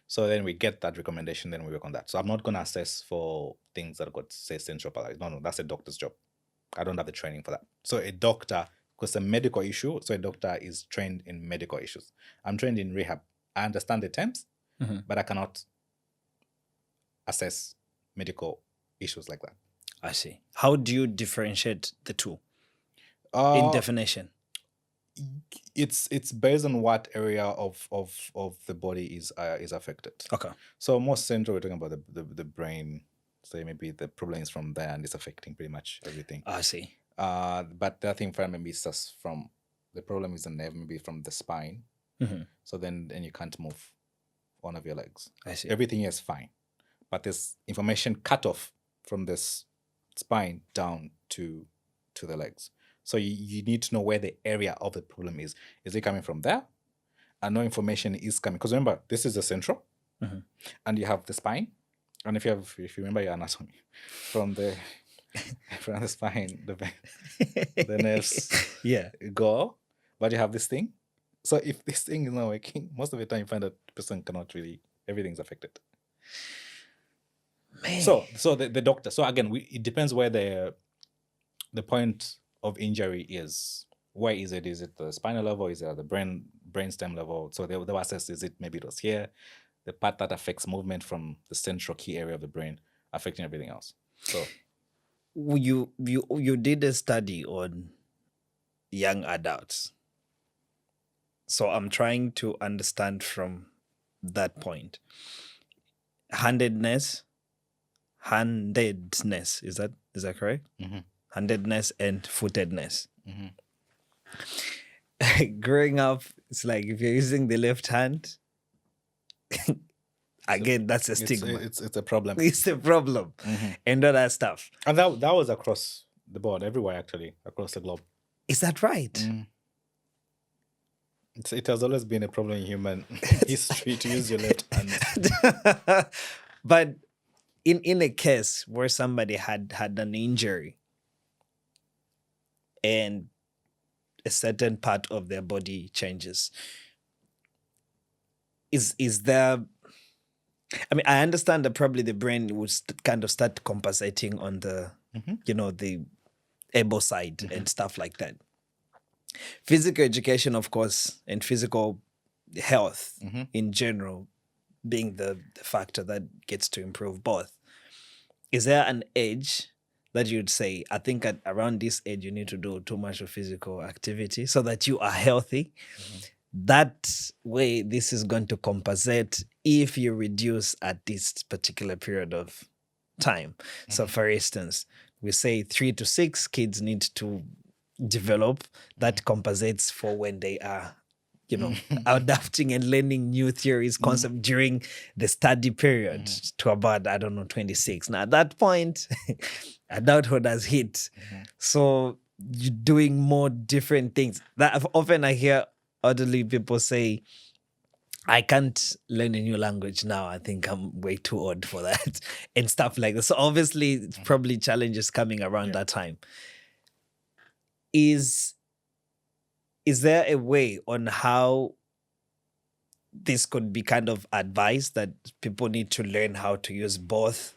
So then we get that recommendation, then we work on that. So I'm not going to assess for things that got, say, central paralysis. No, that's a doctor's job. I don't have the training for that. So a doctor, because it's a medical issue, so a doctor is trained in medical issues. I'm trained in rehab. I understand the terms, but I cannot assess medical issues like that. I see. How do you differentiate the two in Uh, definition? it's based on what area of the body is affected. Okay. So most central, we're talking about the brain. Say maybe the problem is from there and it's affecting pretty much everything. I see. But the other thing for maybe is just from the problem is the nerve, maybe from the spine. So then you can't move one of your legs. I see. Everything is fine, but there's information cut off from this spine down to the legs. So you need to know where the area of the problem is. Is it coming from there? And no information is coming. Because remember, this is the central, and you have the spine. And if you remember your anatomy, from the spine, the nerves go, but you have this thing. So if this thing is not working, most of the time you find that the person cannot really, everything's affected. Man. So the doctor. So again, it depends where the point of injury is. Where is it? Is it the spinal level? Is it at the brainstem level? So they'll assess, is it maybe it was here, the part that affects movement from the central key area of the brain affecting everything else. So you did a study on young adults. So I'm trying to understand from that point. Handedness, is that correct? Handedness and footedness. Growing up, it's like if you're using the left hand, again, that's a stigma. It's a problem. It's a problem. And all that stuff. And that was across the board, everywhere actually, across the globe. Is that right? It has always been a problem in human history to use your left hand. But in a case where somebody had an injury and a certain part of their body changes, is there? I mean, I understand that probably the brain would kind of start compensating on the, the able side and stuff like that. Physical education, of course, and physical health in general being the factor that gets to improve both. Is there an age that you'd say, I think at around this age, you need to do too much of physical activity so that you are healthy? That way, this is going to compensate if you reduce at this particular period of time. So for instance, we say 3 to 6 kids need to develop, that compensates for when they are, adapting and learning new theories, concept during the study period to about, 26. Now at that point, adulthood has hit. So you're doing more different things. That often I hear elderly people say, I can't learn a new language now. I think I'm way too old for that and stuff like that. So obviously, it's probably challenges coming around that time. Is there a way on how this could be kind of advised that people need to learn how to use both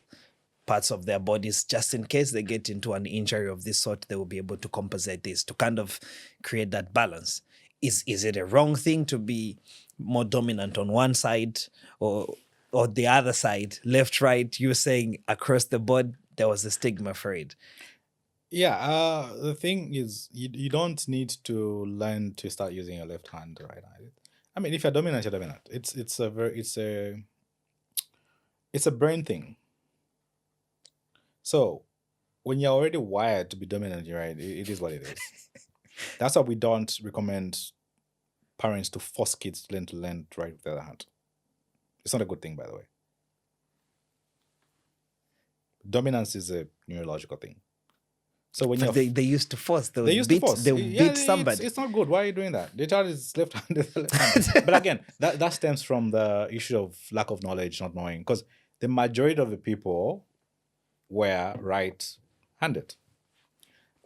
parts of their bodies just in case they get into an injury of this sort, they will be able to compensate this to kind of create that balance? Is it a wrong thing to be more dominant on one side or the other side, left, right? You're saying across the board, there was a stigma for it. Yeah, the thing is, you don't need to learn to start using your left hand right now. I mean, if you're dominant, you're dominant. It's a brain thing. So when you're already wired to be dominant, you're right. It is what it is. That's why we don't recommend parents to force kids to learn to write with the other hand. It's not a good thing, by the way. Dominance is a neurological thing. So when they used to force, they would beat somebody. It's not good. Why are you doing that? The child is left-handed. But again, that stems from the issue of lack of knowledge, not knowing, because the majority of the people were right-handed.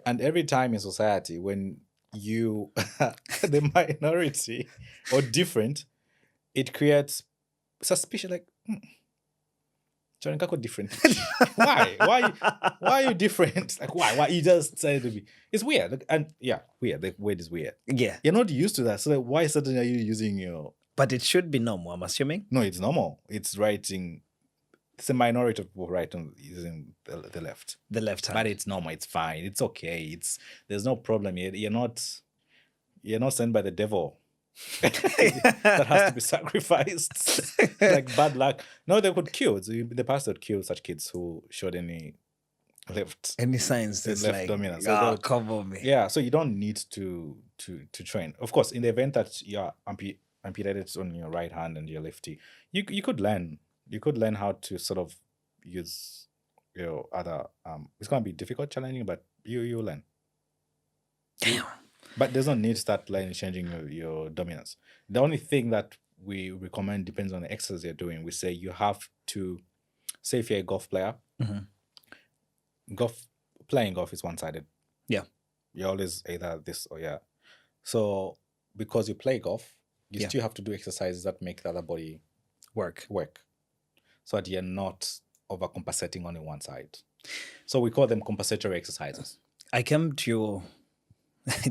And every time in society, when you the minority or different, it creates suspicion, like, John Kako different. Why are you different? Like, why you just decided to be? It's weird. And weird. The word is weird. Yeah, you're not used to that. So why suddenly are you using your? But it should be normal, I'm assuming. No, it's normal. It's writing it's a minority of people right using the left. The left hand. But it's normal. It's fine. It's okay. There's no problem. You're not sent by the devil that has to be sacrificed. Like bad luck. No, they could kill. The pastor would kill such kids who showed any left signs that's left like dominance. cover me. Yeah, so you don't need to train. Of course, in the event that you're amputated on your right hand and you're lefty, you could learn. You could learn how to sort of use your other. It's gonna be difficult, challenging, but you learn. Damn. But there's no need to start learning changing your dominance. The only thing that we recommend depends on the exercise you're doing. We say you have to, say if you're a golf player, playing golf is one-sided. Yeah. You're always either this or yeah. So because you play golf, you Yeah. still have to do exercises that make the other body Work. so that you're not overcompensating on one side. So we call them compensatory exercises. I came to your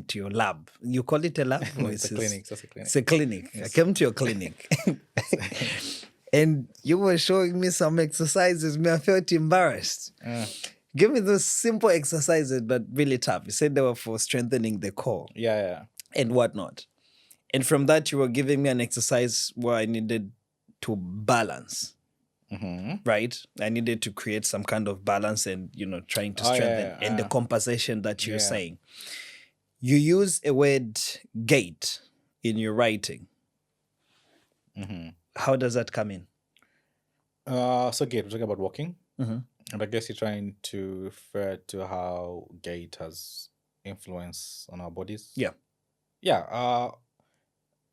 to your lab. You call it a lab? Or It's a clinic. It's a clinic. It's a clinic. I came to your clinic. And you were showing me some exercises. Me, I felt embarrassed. Give me those simple exercises, but really tough. You said they were for strengthening the core Yeah. and whatnot. And from that, you were giving me an exercise where I needed to balance, right? I needed to create some kind of balance and, trying to strengthen. And the compensation that you're saying. You use a word gait in your writing. How does that come in? So gait, we're talking about walking. And I guess you're trying to refer to how gait has influence on our bodies. Yeah. Yeah.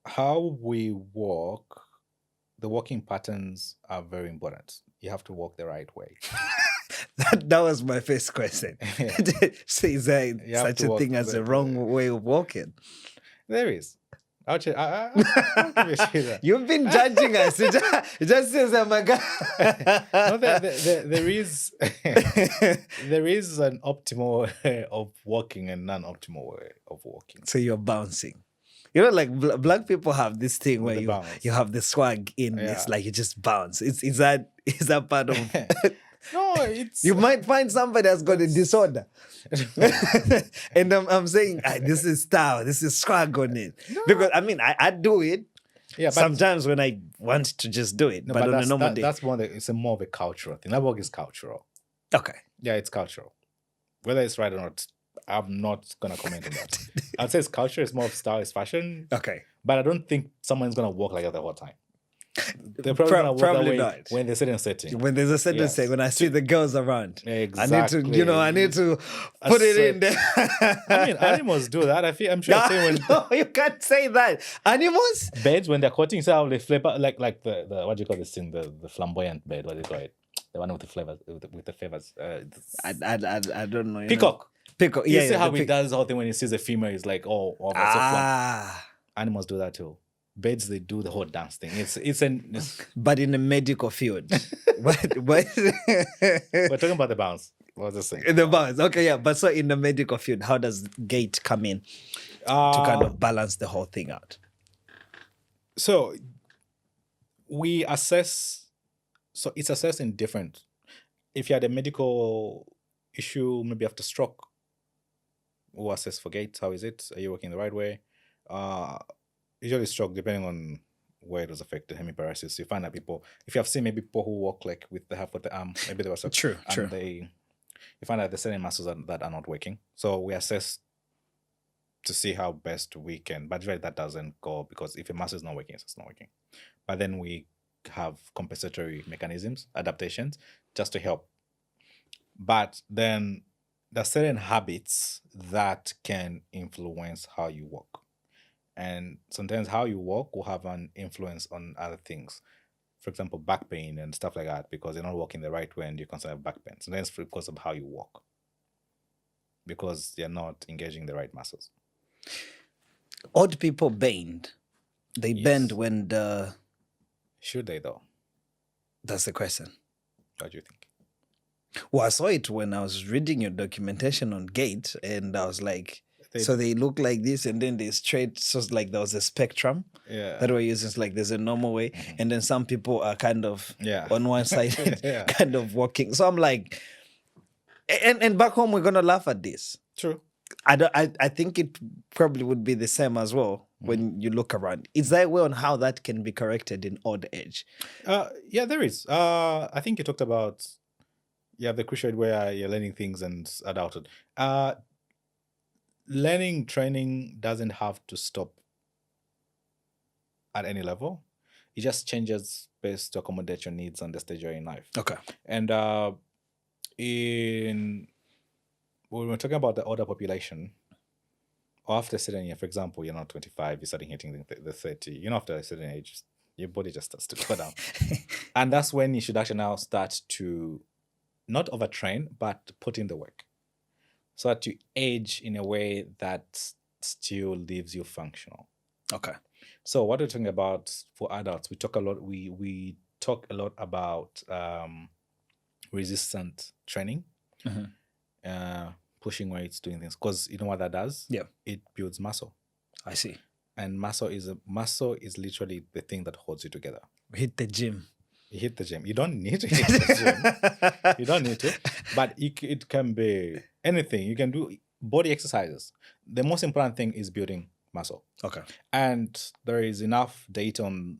How we walk, the walking patterns are very important. You have to walk the right way. That was my first question. So is there such a thing as a wrong way of walking? There is. I'll give you that. You've been judging us. It just says, oh my God. No, there is there is an optimal way of walking and non-optimal way of walking. So you're bouncing. Like black people have this thing where you have the swag in. Yeah. It's like you just bounce. Is that part of... No, it's... You might find somebody that's got a disorder. And I'm saying, this is style, this is swag on it. No. Because, I do it sometimes when I want to just do it. But on a normal day. That's it's more of a cultural thing. That work is cultural. Okay. Yeah, it's cultural. Whether it's right or not, I'm not going to comment on that. I'd say it's culture, it's more of style, it's fashion. Okay. But I don't think someone's going to walk like that the whole time. They're probably going to walk that way not. when there's a certain setting. When there's a certain setting, when I see the girls around. Exactly. I need to put it in there. Animals do that. I'm sure I've seen No, you can't say that. Animals? Birds, when they're courting, so how they flip out, like the what do you call this thing? The flamboyant bird, what do you call it? The one with the flavors, with the feathers. I don't know. Peacock. Peacock. You see how he does the whole thing when he sees a female, he's like, oh, ah. Animals do that too. Birds, they do the whole dance thing. But in the medical field. But we're talking about the bounce. What was I saying? The bounce. Okay, yeah. But so in the medical field, how does gait come in to kind of balance the whole thing out? So we assess. So it's assessed in different. If you had a medical issue, maybe after stroke, we'll assess for gait. How is it? Are you working the right way? Usually stroke, depending on where it was affected, hemiparesis. You find that people, if you have seen maybe people who walk like with the half of the arm, maybe they were so true. You find that there's certain muscles that are not working. So we assess to see how best we can. But really that doesn't go, because if a muscle is not working, it's not working. But then we have compensatory mechanisms, adaptations, just to help. But then there are certain habits that can influence how you walk. And sometimes how you walk will have an influence on other things. For example, back pain and stuff like that, because you're not walking the right way and you're concerned with back pain. Sometimes because of how you walk, because you're not engaging the right muscles. Old people bend. They bend when the... Should they though? That's the question. What do you think? Well, I saw it when I was reading your documentation on gait, and I was like... So they look like this, and then they straight. So it's like there was a spectrum yeah. that we're using. It's like there's a normal way, and then some people are kind of Yeah. on one side, Yeah. kind of walking. So I'm like, and back home we're gonna laugh at this. True. I think it probably would be the same as well when you look around. Is there a way on how that can be corrected in old age? Yeah, there is. I think you talked about the crucial where you're learning things and adulthood. Learning training doesn't have to stop at any level. It just changes based to accommodate your needs and the stage you're in life. Okay. And when we're talking about the older population, or after a certain year, for example, you're not 25, you're starting hitting the 30, after a certain age, your body just starts to go down. And that's when you should actually now start to not overtrain, but put in the work. So that you age in a way that still leaves you functional. Okay. So what we're talking about for adults, we talk a lot. We talk a lot about resistant training, pushing weights, doing things. Because you know what that does? Yeah. It builds muscle. I see. And muscle is literally the thing that holds you together. Hit the gym. You hit the gym. You don't need to hit the gym. You don't need to. But it can be anything. You can do body exercises. The most important thing is building muscle. Okay. And there is enough data on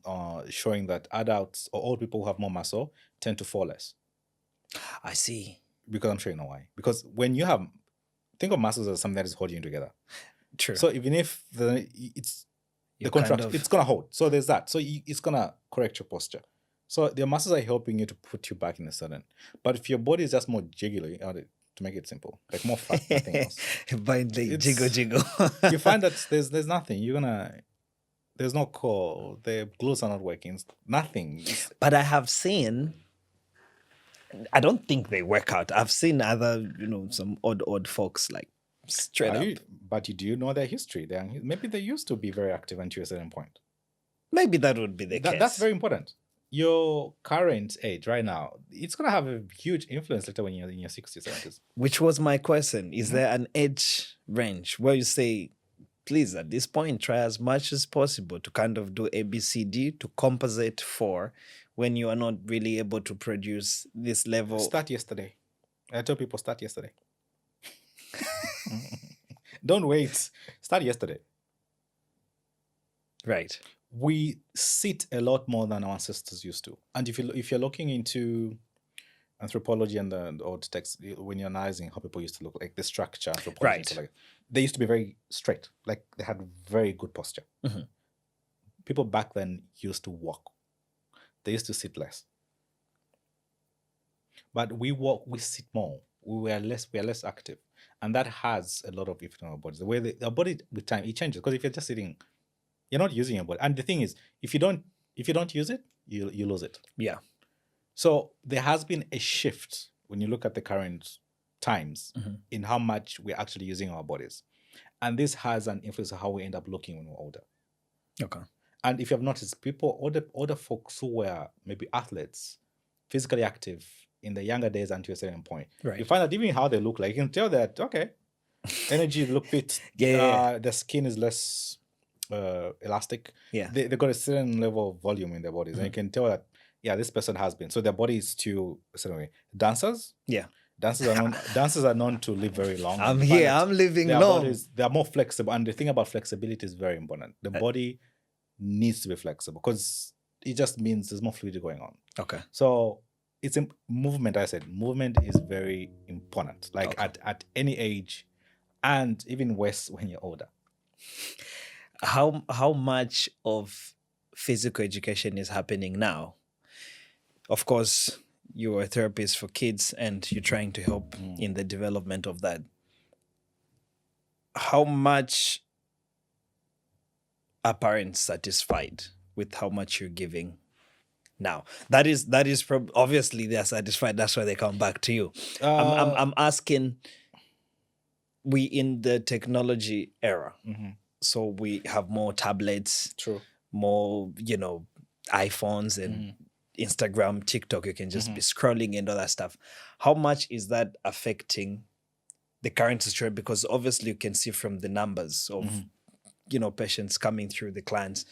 showing that adults or old people who have more muscle tend to fall less. I see. Because I'm sure you know why. Because when you think of muscles as something that is holding you together. True. So even if it's the contraction, it's gonna hold. So there's that. So it's gonna correct your posture. So the muscles are helping you to put you back in a certain. But if your body is just more jiggly, to make it simple, like more fat, nothing else. Bind the jiggle. You find that there's nothing. There's no core. The glutes are not working. Nothing. But I have seen. I don't think they work out. I've seen other, some odd folks like straight up. But do you know their history? Maybe they used to be very active until a certain point. Maybe that would be the case. That's very important. Your current age right now, it's going to have a huge influence later when you're in your 60s, 70s. Which was my question. Is there an age range where you say, please, at this point, try as much as possible to kind of do ABCD to compensate for when you are not really able to produce this level? Start yesterday. I tell people start yesterday. Don't wait. Start yesterday. Right. We sit a lot more than our ancestors used to. And if you're looking into anthropology and the old texts, when you're analyzing how people used to look, like the structure, anthropology, right, like they used to be very straight, like they had very good posture. People back then used to walk. They used to sit less. But we sit more. We are less active, and that has a lot of effect on our bodies. The way our body with time it changes, because if you're just sitting, you're not using your body. And the thing is, if you don't use it, you lose it. Yeah. So there has been a shift when you look at the current times in how much we're actually using our bodies. And this has an influence on how we end up looking when we're older. Okay. And if you have noticed, older folks who were maybe athletes, physically active in the younger days until a certain point, right, you find that even how they look like, you can tell that, okay, energy look fit. The skin is less elastic. Yeah. They got a certain level of volume in their bodies. And you can tell that, this person has been. So their body is still a certain way. Dancers? Yeah. Dancers are known to live very long. I'm living long. They are more flexible. And the thing about flexibility is very important. The body needs to be flexible because it just means there's more fluidity going on. Okay. So it's movement. I said movement is very important. Like at any age, and even worse when you're older. How much of physical education is happening now? Of course, you're a therapist for kids and you're trying to help in the development of that. How much are parents satisfied with how much you're giving now? That is obviously they're satisfied. That's why they come back to you. I'm asking. We in the technology era, so we have more tablets, true, more iPhones and Instagram, TikTok. You can just be scrolling and all that stuff. How much is that affecting the current situation? Because obviously you can see from the numbers of patients coming through the clients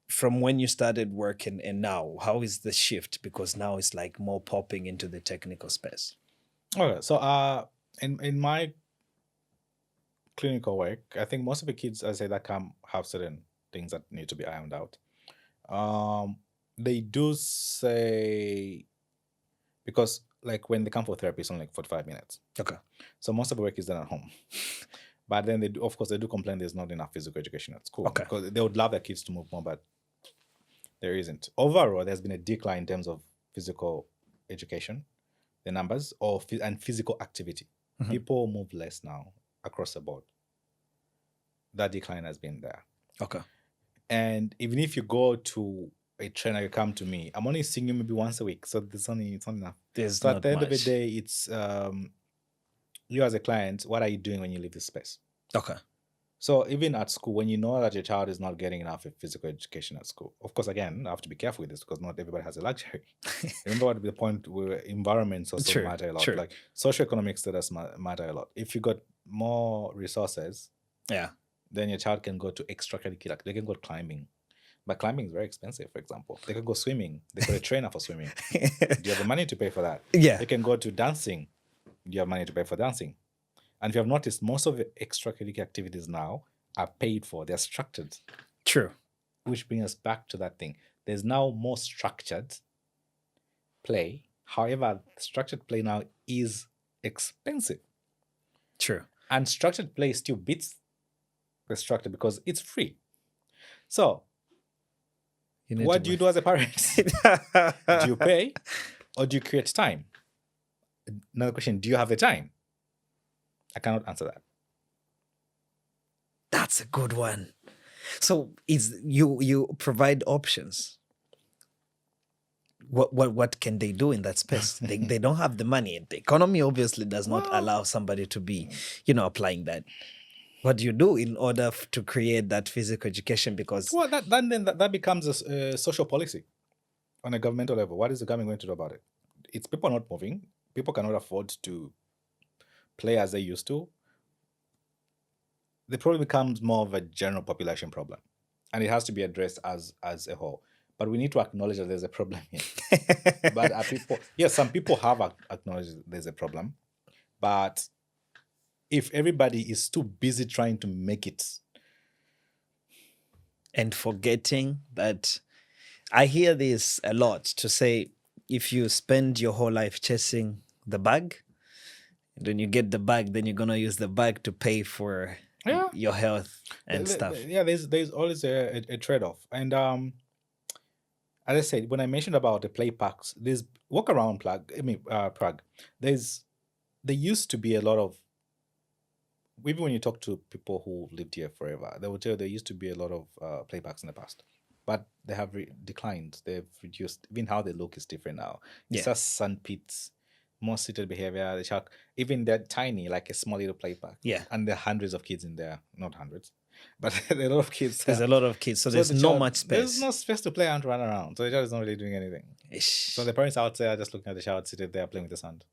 from when you started working and now. How is the shift? Because now it's like more popping into the technical space. Okay, so in my clinical work, I think most of the kids, I say, that come have certain things that need to be ironed out. They do say, because like when they come for therapy, it's only like 45 minutes. Okay. So most of the work is done at home. But then they do, of course, they do complain there's not enough physical education at school. Okay. Because they would love their kids to move more, but there isn't. Overall, there's been a decline in terms of physical education, the numbers, and physical activity. People move less now across the board. That decline has been there. Okay. And even if you go to a trainer, you come to me, I'm only seeing you maybe once a week. So it's not enough. There's So not at the end of the much. day, it's you as a client, what are you doing when you leave this space? Okay. So even at school, when you know that your child is not getting enough physical education at school, of course, again, I have to be careful with this because not everybody has a luxury. Remember what the point where environments also True, matter a lot. true. Like socioeconomic status matter a lot. If you got more resources, Yeah. then your child can go to extracurricular. They can go climbing. But climbing is very expensive, for example. They can go swimming. They got a trainer for swimming. Do you have the money to pay for that? Yeah. They can go to dancing. Do you have money to pay for dancing? And if you have noticed, most of the extracurricular activities now are paid for. They're structured. True. Which brings us back to that thing. There's now more structured play. However, structured play now is expensive. True. And structured play still beats the structured because it's free. So, what do you do as a parent? Do you pay or do you create time? Another question, do you have the time? I cannot answer that. That's a good one. So is you provide options. What can they do in that space? They don't have the money. The economy obviously does not allow somebody to be, applying that. What do you do in order to create that physical education? Because that becomes a social policy on a governmental level. What is the government going to do about it? It's people not moving. People cannot afford to play as they used to. The problem becomes more of a general population problem, and it has to be addressed as a whole. But we need to acknowledge that there's a problem here. But people, yes, some people have acknowledged there's a problem, but if everybody is too busy trying to make it and forgetting that, I hear this a lot to say, if you spend your whole life chasing the bag, when you get the bag, then you're gonna use the bag to pay for your health and stuff. Yeah, there's always a trade-off. And as I said, when I mentioned about the play parks, there's walk around Prague. There used to be a lot of, even when you talk to people who lived here forever, they will tell you there used to be a lot of play parks in the past, but they have declined. They've reduced. Even how they look is different now. It's just sand pits, more seated behavior. The shark, even they're tiny, like a small little play park. Yeah, and there are hundreds of kids in there. Not hundreds, but a lot of kids. There's a lot of kids, so there's not much space. There's no space to play and run around. So the child is not really doing anything. So the parents out there are just looking at the child seated there playing with the sand.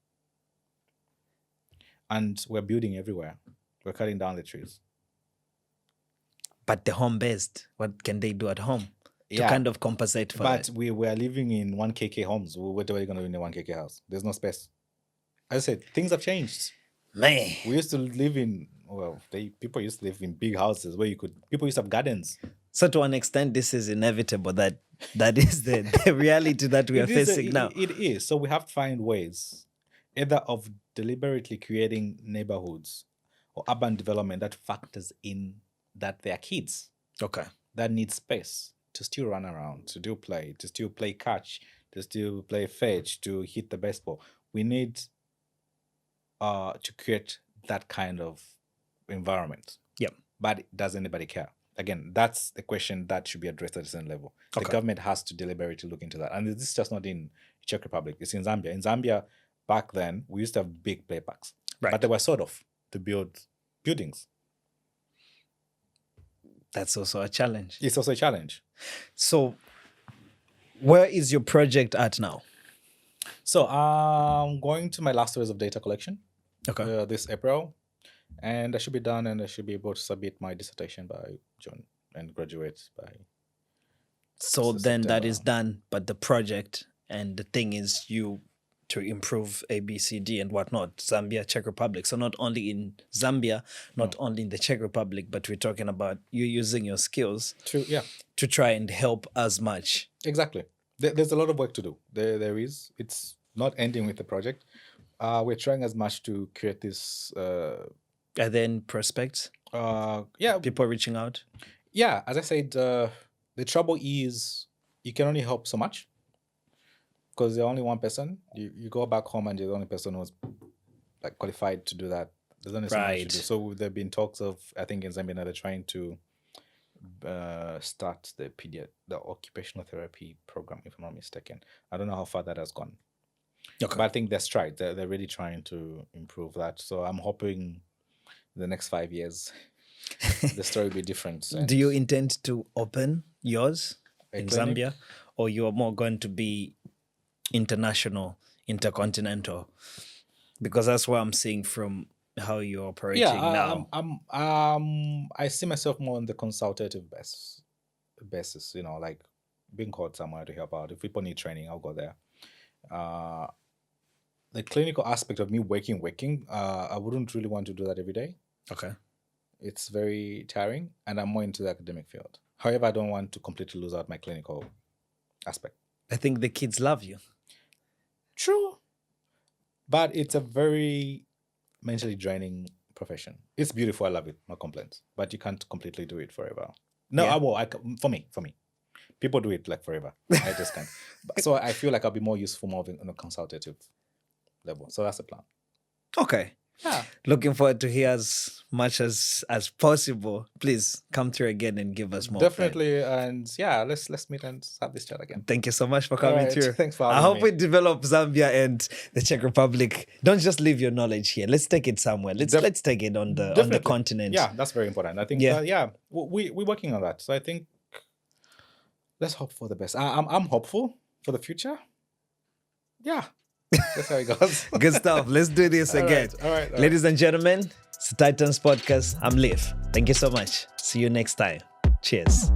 And we're building everywhere. We're cutting down the trees. But the home-based, what can they do at home to kind of compensate for that? But we are living in 1KK homes. What are you going to do in a 1KK house? There's no space. As I said, things have changed. Man. We used to live in, people used to live in big houses where people used to have gardens. So to an extent, this is inevitable. That is the reality that we are facing now. It is. So we have to find ways, either of deliberately creating neighborhoods or urban development that factors in that they are kids. Okay. That need space to still run around, to still play catch, to still play fetch, to hit the baseball. We need to create that kind of environment. Yep. But does anybody care? Again, that's the question that should be addressed at a certain level. The government has to deliberately look into that. And this is just not in Czech Republic. It's in Zambia. In Zambia, back then, we used to have big play parks. Right. But they were sort of to build buildings. That's also a challenge. It's also a challenge. So where is your project at now? So I'm going to my last phase of data collection. Okay. this April, and I should be done, and I should be able to submit my dissertation by June and graduate by So then that is September. done, but the project and the thing is you to improve A, B, C, D and whatnot. Zambia, Czech Republic. So not only in Zambia, not only in the Czech Republic, but we're talking about you using your skills Yeah, to try and help as much. exactly. There's a lot of work to do. There is. It's not ending with the project. We're trying as much to create this. And then prospects, Yeah, people reaching out. yeah. As I said, the trouble is you can only help so much because you're only one person. You go back home and you're the only person who's like qualified to do that. There's only so much to Right. do. So there've been talks of, I think in Zambia now they're trying to start the occupational therapy program, if I'm not mistaken. I don't know how far that has gone, Okay. but I think that's right. They're really trying to improve that. So I'm hoping the next 5 years the story will be different. Do you intend to open yours A in clinic? Zambia, or you are more going to be international, intercontinental? Because that's what I'm seeing from how you're operating now. I see myself more on the consultative basis, like being called somewhere to help out. If people need training, I'll go there. The clinical aspect of me working, I wouldn't really want to do that every day. Okay. It's very tiring, and I'm more into the academic field. However, I don't want to completely lose out my clinical aspect. I think the kids love you. True. But it's a very mentally draining profession. It's beautiful. I love it. No complaints. But you can't completely do it forever. No, Yeah. for me. People do it like forever. I just can't. So I feel like I'll be more useful more on a consultative level. So that's the plan. Okay. Yeah. Looking forward to hear as much as possible. Please come through again and give us more. Definitely. And yeah, let's meet and have this chat again. Thank you so much for coming Alright, through. thanks for I having hope me. we develop Zambia and the Czech Republic. Don't just leave your knowledge here. Let's take it somewhere. Let's take it on the Definitely. continent. Yeah, that's very important. I think we're working on that. So I think let's hope for the best. I'm hopeful for the future. Yeah. That's how it goes. Good stuff. Let's do this again. All right. Ladies and gentlemen, it's the Titans Podcast. I'm Liv. Thank you so much. See you next time. Cheers.